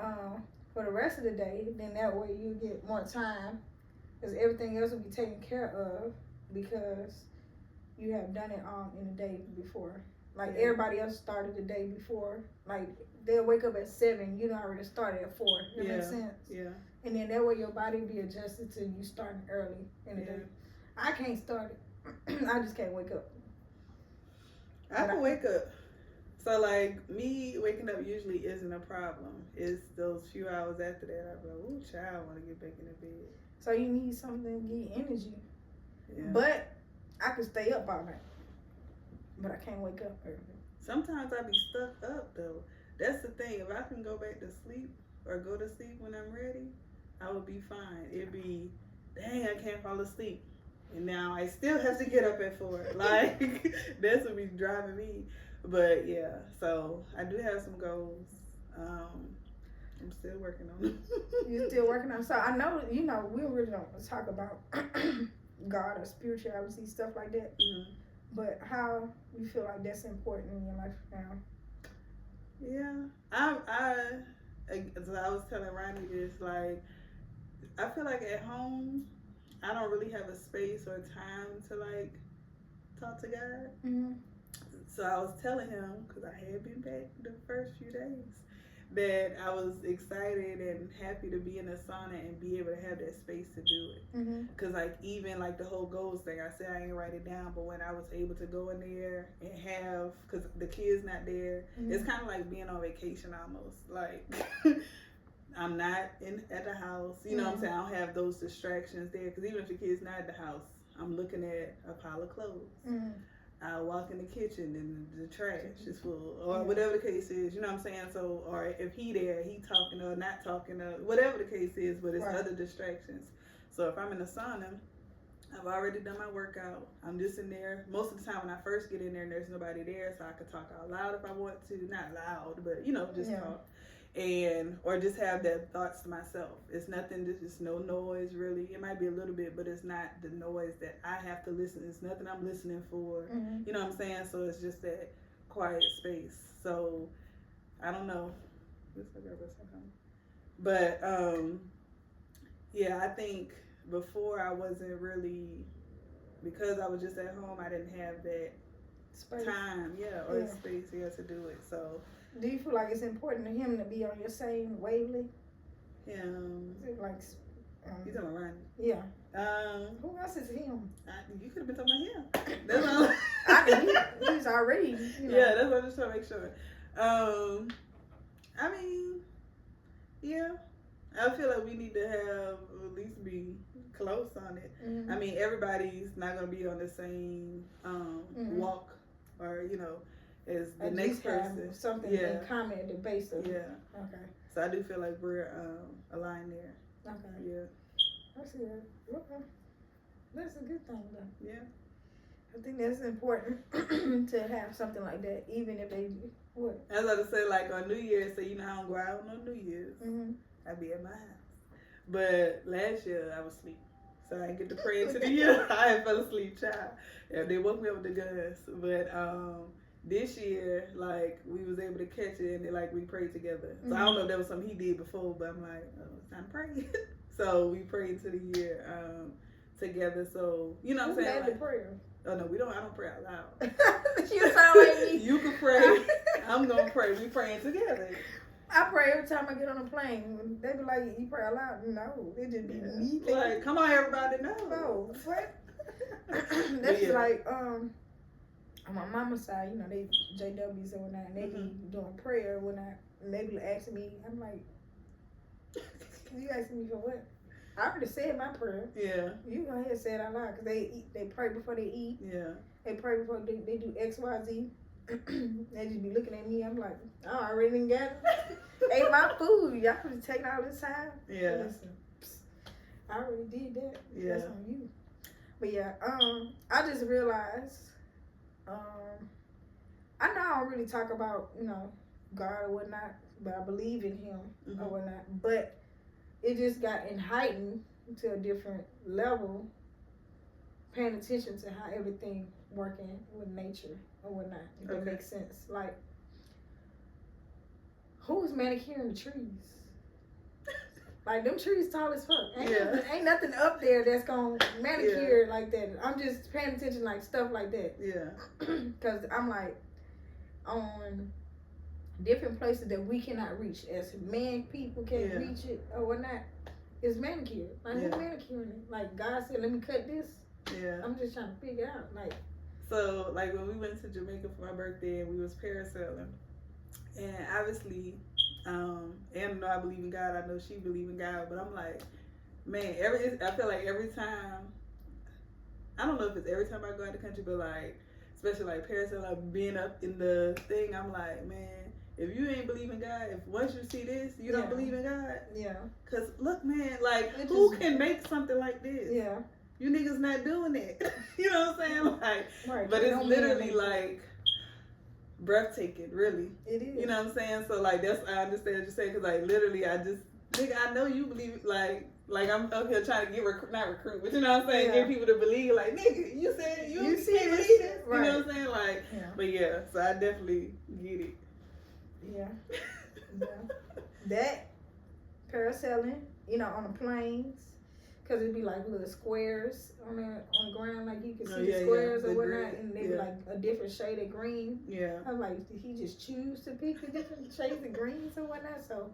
for the rest of the day, then that way you get more time, because everything else will be taken care of because you have done it all in the day before. Like everybody else started the day before. Like they'll wake up at 7, you know, already started at 4. That makes sense. Yeah. And then that way your body will be adjusted to you starting early in the day. I can't start it. I just can't wake up. I can wake up. So like me waking up usually isn't a problem. It's those few hours after that I'm like, ooh, child, I want to get back in the bed. So you need something to give you energy. Yeah. But I can stay up all night. But I can't wake up early. Sometimes I be stuck up though. That's the thing. If I can go back to sleep or go to sleep when I'm ready, I would be fine. It'd be, dang, I can't fall asleep. And now I still have to get up at 4. Like, that's what be driving me. But yeah, so I do have some goals. I'm still working on them. You're still working on. So I know, you know, we really don't talk about God or spirituality, stuff like that. Mm-hmm. But how you feel like that's important in your life now? Yeah, I was telling Ronnie this, like, I feel like at home, I don't really have a space or time to like talk to God. Mm-hmm. So I was telling him, because I had been back the first few days, that I was excited and happy to be in the sauna and be able to have that space to do it. Because like even like the whole goals thing, I said I ain't write it down, but when I was able to go in there and have, because the kid's not there, it's kind of like being on vacation almost. Like I'm not at the house, you know what I'm saying? I don't have those distractions there, because even if the kid's not at the house, I'm looking at a pile of clothes. I walk in the kitchen and the trash is full, or whatever the case is, you know what I'm saying? So, or if he there, he talking or not talking or whatever the case is, but it's other distractions. So if I'm in the sauna, I've already done my workout. I'm just in there. Most of the time when I first get in there, there's nobody there, so I can talk out loud if I want to. Not loud, but you know, just talk. And or just have that thoughts to myself. It's nothing, there's just no noise really. It might be a little bit, but it's not the noise that I have to listen. It's nothing I'm listening for. You know what I'm saying? So it's just that quiet space. So I don't know. But yeah, I think before I wasn't really, because I was just at home, I didn't have that space. Time, or space to do it. So do you feel like it's important to him to be on your same wavelength? Yeah. Is it like you talking about Ronnie? Yeah. Who else is him? You could have been talking about him. That's all. He's already. You know. Yeah, that's what I'm just trying to make sure. I mean, yeah. I feel like we need to have at least be close on it. I mean, everybody's not gonna be on the same walk, or you know, as the next person. Something in common at the base of it. Yeah. Okay. So I do feel like we're aligned there. Okay. Yeah. That's good. Okay. That's a good thing, though. Yeah. I think that's important to have something like that, even if they what. As I was say, like on New Year's, so you know I don't go out on New Year's. I'd be at my house. But last year I was asleep, so I didn't get to pray into the year. I had fell asleep, child. Yeah, they woke me up with the guns. But this year, like, we was able to catch it, and then, like, we prayed together. So I don't know if that was something he did before, but I'm like, oh, it's time to pray. So we prayed into the year together. So, you know what I'm saying? Like, the prayer? Oh, no, I don't pray out loud. You sound like me. You can pray. I'm going to pray. We praying together. I pray every time I get on a plane. They be like, you pray out loud? No, it just be me. Like, come on, everybody, no. No, what? That's like, on my mama's side, you know, they JWs and whatnot, and they be doing prayer when they be asking me, I'm like, you asking me for what? I already said my prayer. Yeah. You go ahead and say it out loud, because they pray before they eat. Yeah. They pray before they do X, Y, Z. They just be looking at me. I'm like, oh, I already got it. Ate my food. Y'all just taking all this time. Yeah. Listen, I already did that. Yeah. That's on you. But yeah, I just realized, I know I don't really talk about, you know, God or whatnot, but I believe in him or whatnot. But it just got heightened to a different level, paying attention to how everything working with nature or whatnot. If that makes sense. Like, who's manicuring the trees? Like, them trees tall as fuck. Ain't nothing up there that's gonna manicure like that. I'm just paying attention, like, stuff like that. Yeah. Because I'm like, on different places that we cannot reach, as man, people can't reach it or whatnot, is manicured. Like, who's manicuring it? Like, God said, let me cut this. Yeah. I'm just trying to figure out, like. So, like, when we went to Jamaica for my birthday and we was parasailing, and obviously, and I believe in God, I know she believe in God, but I'm like, man, I feel like every time, I don't know if it's every time I go out the country, but like, especially like parasailing, like being up in the thing, I'm like, man, if you ain't believe in God, if once you see this, you don't believe in God. Yeah. Cause look, man, like, who can make something like this? Yeah. You niggas not doing it. You know what I'm saying? Like, right. But it's literally like breathtaking, really. It is. You know what I'm saying? So like, I understand what you're saying, cause like literally, nigga, I know you believe like I'm up here trying to get not recruit, but you know what I'm saying? Get people to believe, like, nigga, you said you see can't this believe this. Right. You know what I'm saying? Like, but yeah, so I definitely get it. Yeah. That parasailing, on the planes, because it'd be like little squares on the ground, like you can see the squares or whatnot, and they be like a different shade of green. Yeah. I'm like, did he just choose to pick the different shades of greens or whatnot? So,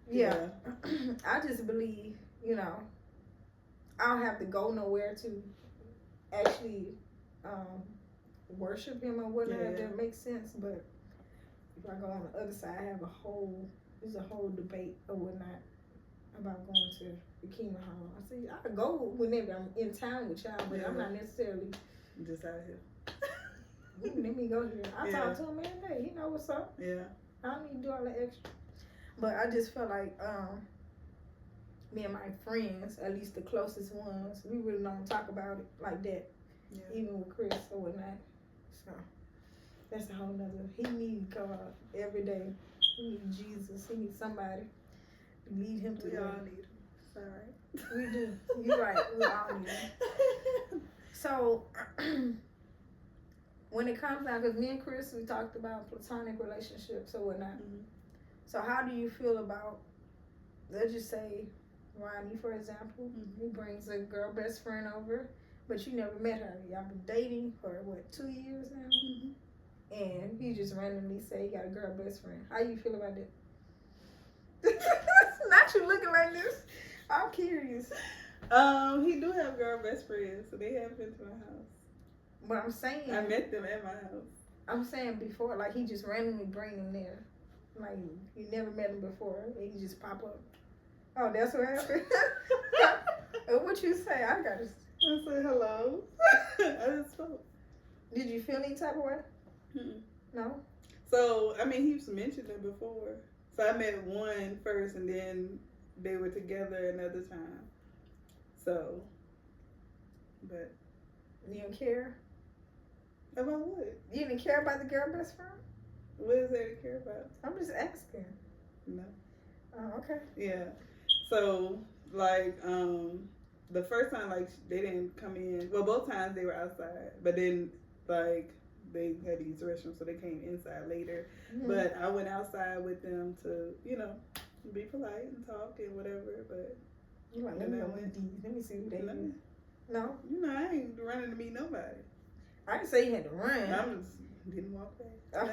yeah. I just believe, I don't have to go nowhere to actually worship him or whatnot, if that makes sense. But if I go on the other side, there's a whole debate or whatnot about going to the Kingdom Hall. I say, I go whenever I'm in town with y'all, but I'm not necessarily just out here. Let me go here. I talk to him every day. He know what's up. Yeah. I don't need to do all the extra. But I just feel like me and my friends, at least the closest ones, we really don't talk about it like that. Yeah. Even with Chris or whatnot. So that's a whole nother. He needs God every day. He needs Jesus. He needs somebody to lead him to. We all need him. Sorry. We do. You're right. We all need him. So when it comes down, because me and Chris, we talked about platonic relationships or whatnot. Mm-hmm. So how do you feel about, let's just say, Ronnie, for example, he brings a girl best friend over, but you never met her. Y'all been dating for, 2 years now? Mm-hmm. And he just randomly say he got a girl best friend. How you feel about that? Not you looking like this. I'm curious. He do have girl best friends, so they have been to my house. But I'm saying, I met them at my house. I'm saying before, like he just randomly bring them there. Like you never met him before, and he just pop up. Oh, that's what happened. What you say? I said hello. I just spoke. Did you feel any type of way? Mm-mm. No. So I mean, he's mentioned it before. So I met one first, and then they were together another time. So, but you don't care about what? You didn't care about the girl best friend? What is there to care about? I'm just asking. No. Oh, okay. Yeah. So like the first time, like they didn't come in. Well, both times they were outside, but then like they had these restrooms, so they came inside later. Mm-hmm. But I went outside with them to, be polite and talk and whatever. But you like, let me see who they is. No. I ain't running to meet nobody. I didn't say you had to run. I just didn't walk back.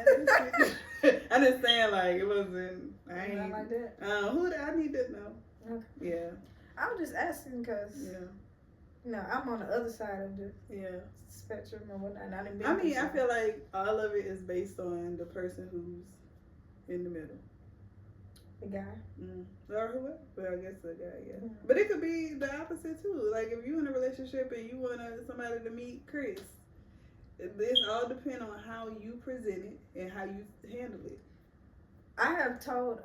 I'm just saying, like, it wasn't. I ain't not like that. Who did I need to know? Okay. Yeah. I was just asking because. Yeah. I'm on the other side of the spectrum or whatnot. I feel like all of it is based on the person who's in the middle. The guy. Or whoever. Well, I guess the guy, yeah. Mm-hmm. But it could be the opposite too. Like if you're in a relationship and you want somebody to meet Chris, this all depends on how you present it and how you handle it. I have told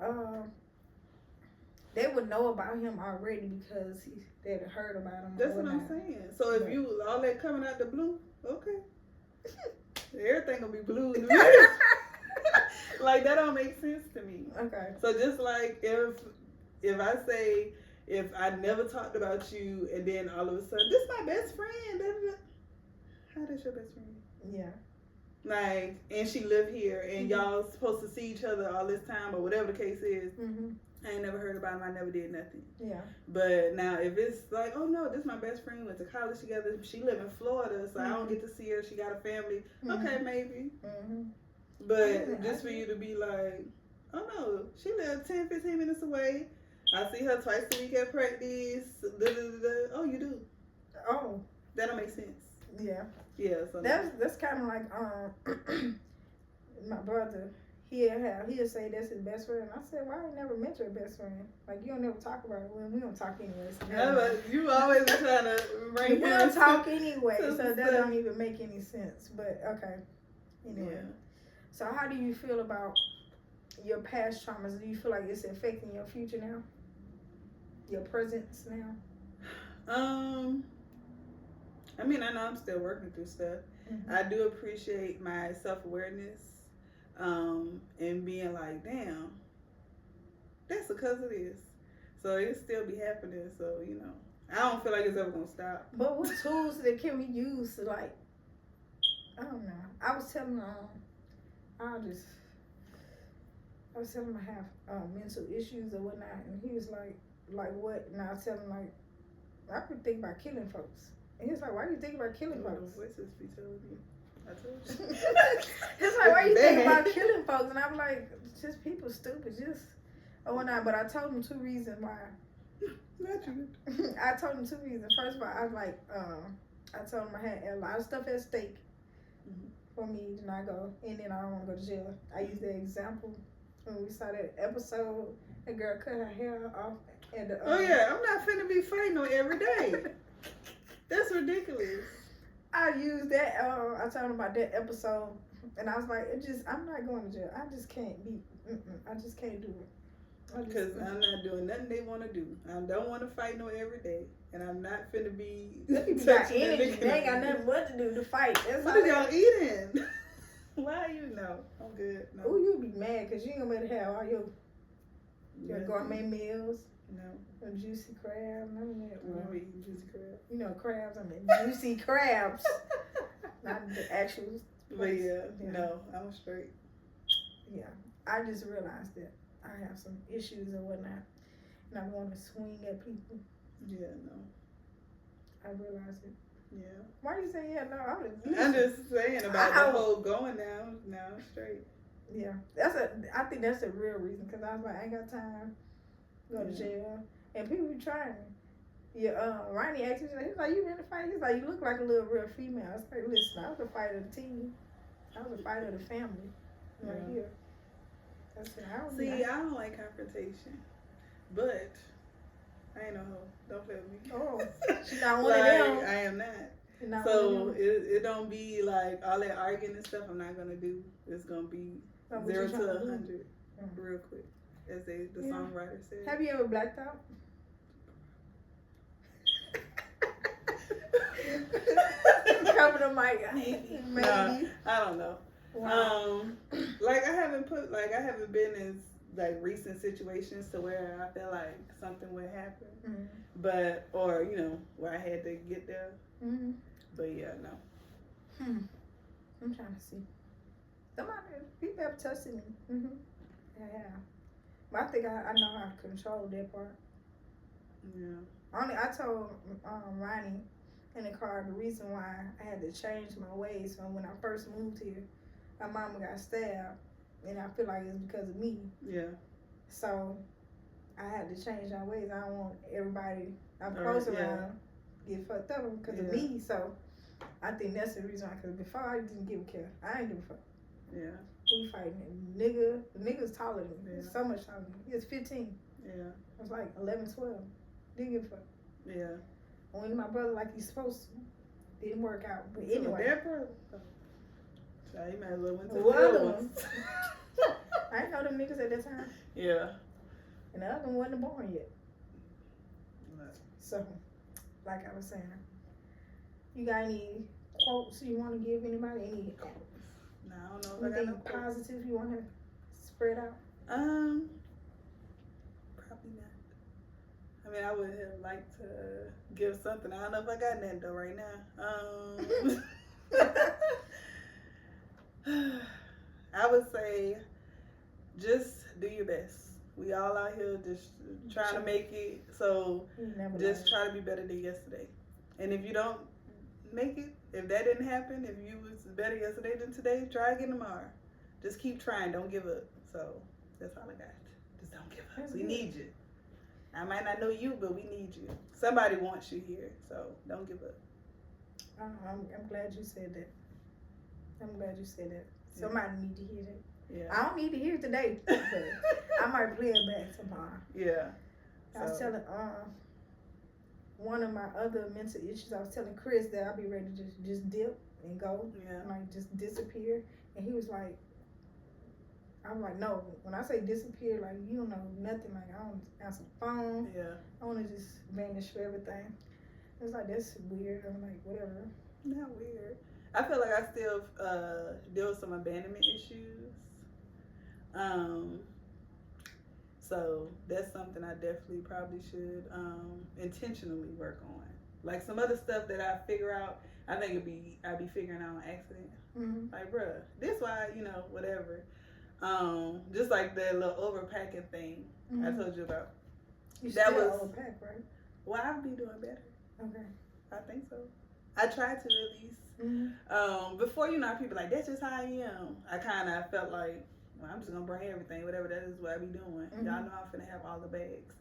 they would know about him already because they'd heard about him. That's what I'm saying. So if you all that coming out the blue, okay, everything gonna be blue. Like that don't make sense to me. Okay. So just like if I say if I never talked about you and then all of a sudden, this is my best friend. Da, da, da. How does your best friend? Yeah. Like, and she live here and y'all supposed to see each other all this time or whatever the case is. I ain't never heard about him. I never did nothing. Yeah. But now if it's like, oh no, this is my best friend. We went to college together. She live in Florida, so I don't get to see her. She got a family. Okay, maybe. But just for you to be like, oh no, she lives 10, 15 minutes away. I see her twice a week at practice. Oh, you do? Oh. That don't make sense. Yeah. Yeah. So that's kind of like my brother. He'll say that's his best friend. I said, why I never met your best friend? Like, you don't never talk about it. We don't talk anyway. So yeah, but you always trying to bring we don't talk anyway, so that don't even make any sense. But okay. Anyway. Yeah. So how do you feel about your past traumas? Do you feel like it's affecting your future now? Your presence now? I mean, I know I'm still working through stuff. I do appreciate my self-awareness, and being like, damn, that's because of this. So it still be happening. So, you know, I don't feel like it's ever gonna stop. But what tools that can we use to, like, I don't know. I was telling him I have mental issues or whatnot, and he was like what? And I was telling him, like, I could think about killing folks. And he was like, why do you think about killing folks? Voices be telling you. I told you. It's like, why you think about killing folks? And I'm like, just people stupid, just whatnot. But I told him 2 reasons why. Not you. I told him 2 reasons. First of all, I was like, I told him I had a lot of stuff at stake for me to not go, and then I don't want to go to jail. I used that example when we saw that episode. The girl cut her hair off. And oh yeah, I'm not finna be fighting on every day. That's ridiculous. I used that. I told him about that episode, and I was like, I'm not going to jail. I just can't be. I just can't do it. Because I'm not doing nothing they want to do. I don't want to fight no every day, and I'm not finna be. Got energy. They ain't got nothing but to do to fight. That's what are y'all eating? Why you know? I'm good. No. Oh, you be mad because you ain't gonna be able to have all your gourmet meals. No. A juicy crab. None of that. I'm eating juicy crab. You know, crabs. I mean, juicy crabs. Not the actual. But yeah, no, I'm straight. Yeah. I just realized that I have some issues and whatnot. And I want to swing at people. Yeah, no. I realized it. Yeah. Why you say yeah? No, I'm just saying about the whole going down. Now I'm straight. Yeah. I think that's the real reason. Because I was like, I ain't got time. Go to jail, and people be trying. Yeah, Ronnie asked me, he's like, you ready to fight? He's like, you look like a little real female. I was like, listen, I was a fighter of the team. I was a fighter of the family, right here. I said, I don't like confrontation, but I ain't no hoe. Don't play with me. Oh, she's not one of them. I am not. So it don't be like all that arguing and stuff. I'm not gonna do. It's gonna be 0 to 100 real quick. As the songwriter said. Have you ever blacked out? Cover the mic. Maybe. No, I don't know. Wow. Like I haven't been in like recent situations to where I feel like something would happen. But or you know where I had to get there. But yeah, no. I'm trying to see. People have touched me. Yeah. But I think I know how to control that part. Yeah. I told Ronnie in the car the reason why I had to change my ways from when I first moved here. My mama got stabbed, and I feel like it's because of me. Yeah. So I had to change my ways. I don't want everybody I'm close around get fucked up because of me. So I think that's the reason why. Because before I didn't give a care. I ain't give a fuck. Yeah. We fighting. The nigga's taller than me. So much taller than me. He was 15. Yeah. I was like 11, 12. Didn't give a fuck. Yeah. Only my brother like he's supposed to. Didn't work out. But so anyway. Their brother. So you might as well went to the other ones. I didn't know them niggas at that time. Yeah. And the other one wasn't born yet. No. So, like I was saying, you got any quotes you want to give anybody? Any No, I don't know. Anything positive you want to spread out? Probably not. I I mean, I would have liked to give something. I don't know if I got that though right now. I would say just do your best. We all out here just trying to make it. So just try to be better than yesterday. And if you don't make it, if that didn't happen, if you was better yesterday than today, try again tomorrow. Just keep trying. Don't give up. So that's all I got. Just don't give up. We need you. I might not know you, but we need you. Somebody wants you here. So don't give up. I'm glad you said that. I'm glad you said that. Somebody need to hear that. Yeah. I don't need to hear it today, but I might play it back tomorrow. Yeah. I was telling one of my other mental issues. I was telling Chris that I'll be ready to just dip and go, like just disappear. And he was like, I'm like, no. When I say disappear, like you don't know nothing. Like I don't answer the phone. Yeah. I want to just vanish for everything. It's like that's weird. I'm like, whatever. Not weird. I feel like I still deal with some abandonment issues. So that's something I definitely probably should intentionally work on. Like some other stuff that I figure out, I think I'd be figuring out on accident. Mm-hmm. Like, bruh, this why, whatever. Just like the little overpacking thing I told you about. You still overpack, right? Well, I'd be doing better. Okay. I think so. I tried to at least. Mm-hmm. Before, people like, that's just how I am. I kind of felt like, well, I'm just going to bring everything, whatever that is what I be doing. Mm-hmm. Y'all know I'm finna have all the bags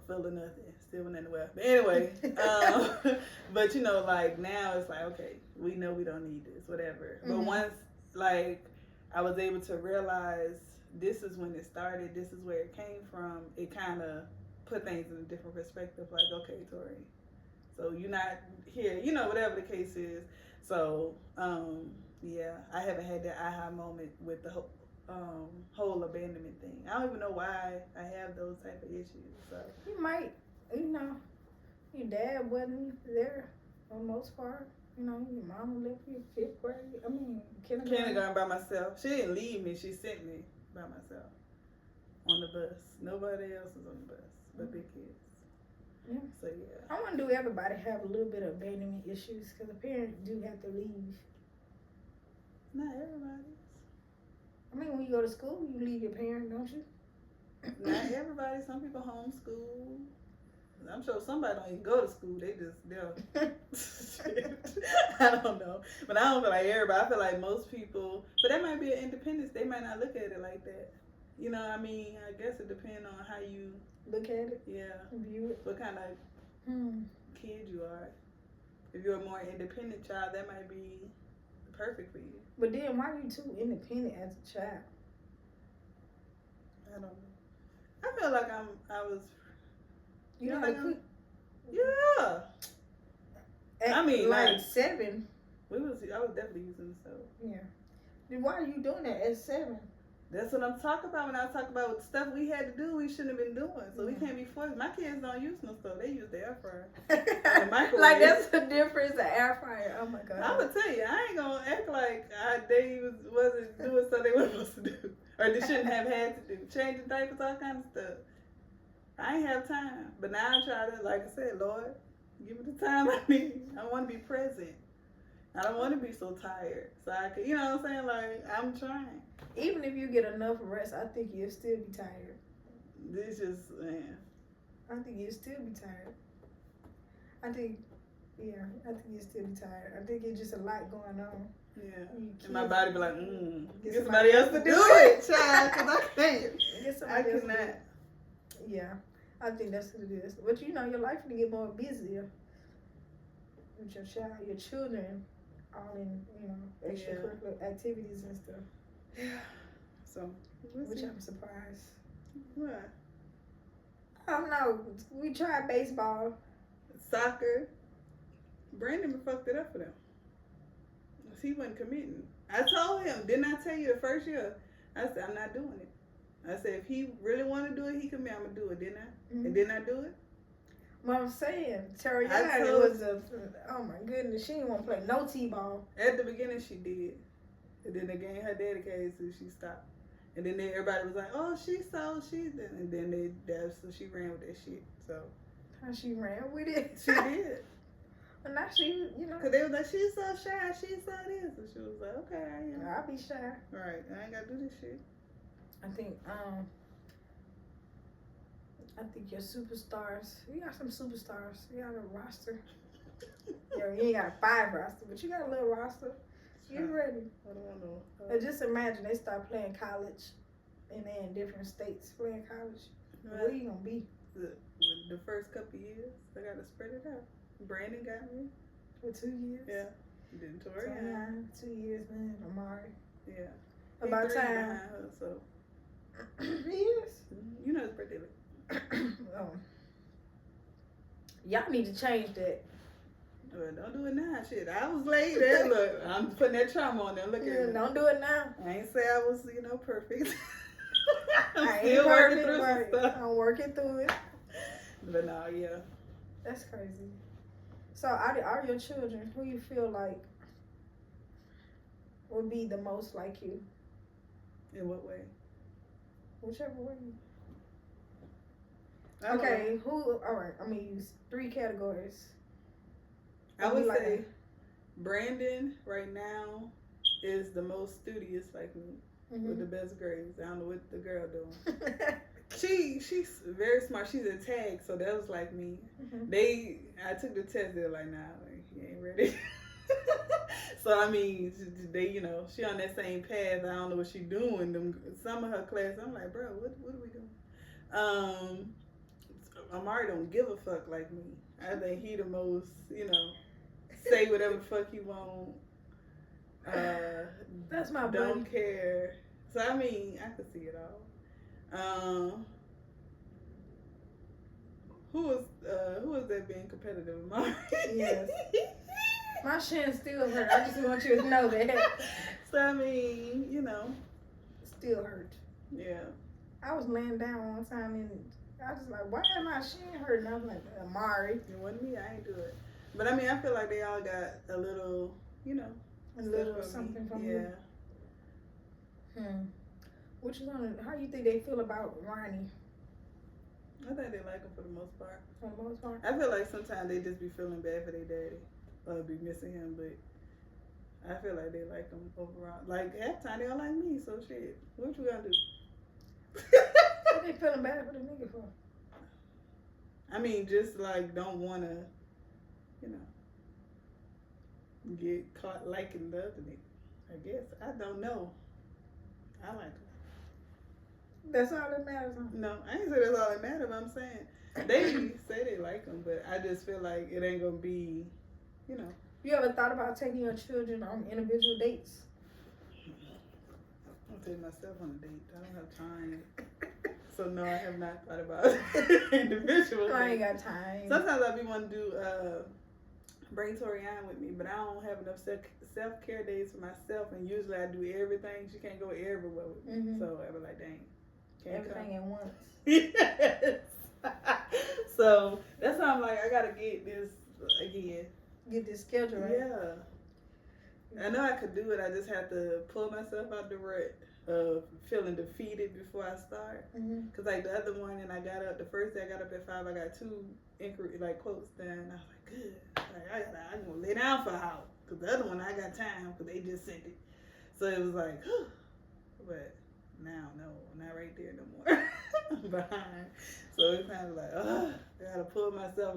full of nothing, still in the well. But anyway, but like now it's like, okay, we know we don't need this, whatever. Mm-hmm. But once, like, I was able to realize this is when it started, this is where it came from, it kind of put things in a different perspective. Like, okay, Tory, so you're not here, whatever the case is. So, yeah, I haven't had that aha moment with the whole abandonment thing. I don't even know why I have those type of issues. So you might, your dad wasn't there for the most part. Your mama left you 5th grade. I mean, kindergarten by myself. She didn't leave me. She sent me by myself on the bus. Nobody else was on the bus but big kids. Yeah. So yeah. I want to do everybody have a little bit of abandonment issues because a parent do have to leave. Not everybody. I mean, when you go to school, you leave your parent, don't you? Not everybody. Some people homeschool. I'm sure somebody don't even go to school. They'll I don't know. But I don't feel like everybody. I feel like most people, but that might be an independence. They might not look at it like that. I mean, I guess it depends on how you look at it. Yeah. View it. What kind of kid you are. If you're a more independent child, that might be perfect for you. But then why are you too independent as a child? I don't know. I feel like I was. You know, like yeah. I mean, like 7. I was definitely using the stove. Yeah. Then why are you doing that at 7? That's what I'm talking about when I talk about the stuff we had to do. We shouldn't have been doing. So we can't be forced. My kids don't use no stove. They use the air fryer. The microwave. Like that's the difference. The air fryer. Oh my god. I'm gonna tell you, I ain't gonna act like they wasn't doing something they weren't supposed to do, or they shouldn't have had to do. Changing diapers, all kind of stuff. I ain't have time, but now I try to, like I said, Lord, give me the time I need. I want to be present. I don't want to be so tired. So I could, what I'm saying? Like, I'm trying. Even if you get enough rest, I think you'll still be tired. This just, man. I think you'll still be tired. I think you'll still be tired. I think it's just a lot going on. Yeah. And my body be like, get somebody else to do it, child, because I can't. I cannot. Yeah. I think that's what it is. But your life will get more busier with your child, your children, all in, extracurricular activities and stuff. Yeah. So, which I'm surprised. What? I don't know. We tried baseball. Soccer. Brandon fucked it up for them. He wasn't committing. I told him, didn't I tell you the first year? I said, I'm not doing it. I said, if he really want to do it, he can be. I'm going to do it, didn't I? Mm-hmm. And didn't I do it? Well, I'm saying, Tory was oh my goodness, she didn't want to play no T-ball. At the beginning, she did. And then again, her daddy came, so she stopped. And then everybody was like, oh, and then so she ran with that shit. So how she ran with it. She did. But now she, you know. Because they was like, she's so shy, she's so this. And she was like, okay, I am. I'll be shy. Right, I ain't got to do this shit. I think your superstars, you got some superstars. You got a roster. Yeah, you ain't got a 5 roster, but you got a little roster. You ready? I don't know. And just imagine they start playing college and they in different states playing college. Right. Where you gonna be? The first couple of years, I gotta spread it out. Brandon got me. For 2 years? Yeah. Then Tory. 2 years, man. Amari. Yeah. About time. Her, so. Years? You know his birthday. Oh. Y'all need to change that. Well, don't do it now, shit. I was late there. Look, I'm putting that trauma on there. Look at me. Don't do it now. I ain't say I was, perfect. I ain't working through some stuff. I'm working through it. But no, yeah. That's crazy. So, are your children, who you feel like would be the most like you? In what way? Whichever way. Okay, all right, I'm going to use 3 categories. I would say Brandon right now is the most studious like me, with the best grades. I don't know what the girl doing. She's very smart. She's a tag, so that was like me. I took the test. They're like, nah, you ain't ready. So I mean, they, she on that same path. I don't know what she doing. Some of her class, I'm like, bro, what are we doing? Amari don't give a fuck like me. I think he the most, say whatever the fuck he want. That's my don't buddy. Care. So I mean, I could see it all. Who was that being competitive, Amari? Yes. My shin still hurt. I just want you to know that. So I mean, still hurt. Yeah. I was laying down one time and I was like, why am my shin hurting? I was like, Amari. It wasn't me. I ain't do it. But I mean, I feel like they all got a little, a little something from you. Yeah. How you think they feel about Ronnie? I think they like him for the most part. For the most part? I feel like sometimes they just be feeling bad for their daddy. Or be missing him, but I feel like they like him overall. Like, half time they don't like me, so shit. What you gonna do? What they feeling bad for the nigga for? I mean, just like don't wanna, get caught liking the other nigga. I guess. I don't know. I like him. That's all that matters, huh? No, I ain't say that's all that matters, but I'm saying they say they like him, but I just feel like it ain't gonna be, You ever thought about taking your children on individual dates? I'll take myself on a date. I don't have time. So no, I have not thought about individual. I ain't got time. Sometimes I be want to do bring Tory on with me, but I don't have enough self-care days for myself, and usually I do everything. She can't go everywhere with me, so I be like, dang, can't everything at once. Yes. So that's why I'm like, I gotta get this again. Get this schedule right. Yeah. I know I could do it. I just have to pull myself out the rut of feeling defeated before I start. Cause like the other morning I got up, the first day I got up at 5, I got 2 inquiry quotes done. I was like, good. Like, I'm gonna lay down for a hour. Cause the other one I got time because they just sent it. So it was like, but now no, I'm not right there no more. I'm behind. So it's kind of like, I gotta pull myself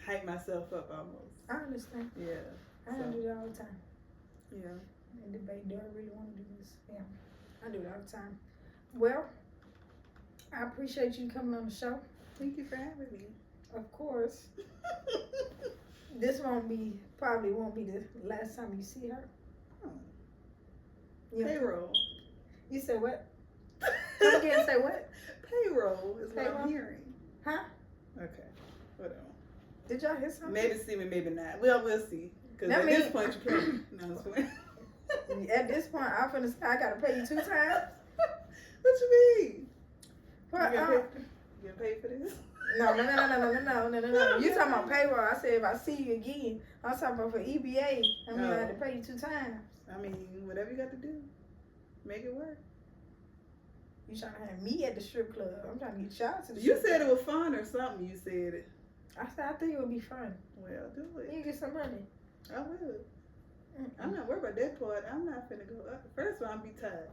hype myself up almost. I understand. Yeah. I do that all the time. Yeah. And debate, do I really want to do this? Yeah. I do it all the time. Well, I appreciate you coming on the show. Thank you for having me. Of course. This probably won't be the last time you see her. Yeah. Payroll. You said what? Come again, say what? Payroll is what I'm hearing. Huh? Okay. Whatever. Did y'all hear something? Maybe see me, maybe not. Well, we'll see. Because at this point, you can't. No, at this point, I'm finna say I gotta pay you 2 times. What you mean? Well, you get paid for this? No. You talking about payroll? I said if I see you again, I'm talking about for EBA. I'm gonna have to pay you 2 times. I mean, whatever you got to do, make it work. You trying to have me at the strip club. I'm trying to get y'all to the You strip said club. it was fun or something. You said it. I said, I think it would be fun. Well, do it. You get some money. I will. I'm not worried about that part. I'm not finna go up. First of all, I'm be tired.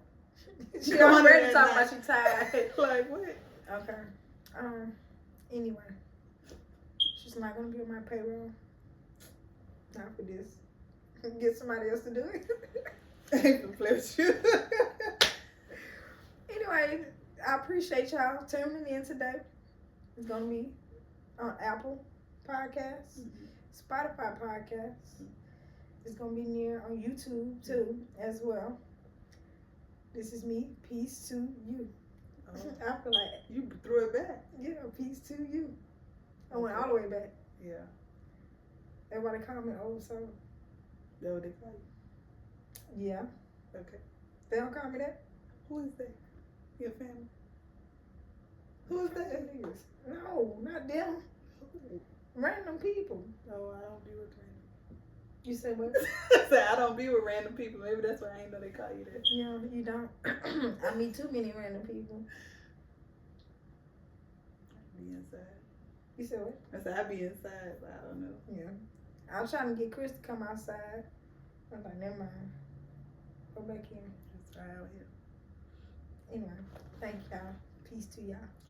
She already talking about she tired. Like, what? Okay. Anyway. She's not gonna be on my payroll. Not for this. Get somebody else to do it. I ain't gonna play with you. Anyway, I appreciate y'all tuning in today. It's gonna be on Apple Podcasts, Spotify Podcasts. It's gonna be near on YouTube too as well. This is me. Peace to you. I feel like you threw it back. Yeah, peace to you. I went all the way back. Yeah. Everybody call me old soul. That what they call you? Yeah. Okay. They don't call me that? Who is that? Your family? Who is that? No, not them. Random people. No, I don't be with random. You said what? I said I don't be with random people. Maybe that's why I ain't know they call you that. Yeah, you don't. I meet too many random people. Be inside. You said what? I said I be inside, but I don't know. Yeah. I was trying to get Chris to come outside. I was like, never mind. Go back in. It's right out here. Anyway, thank y'all. Peace to y'all.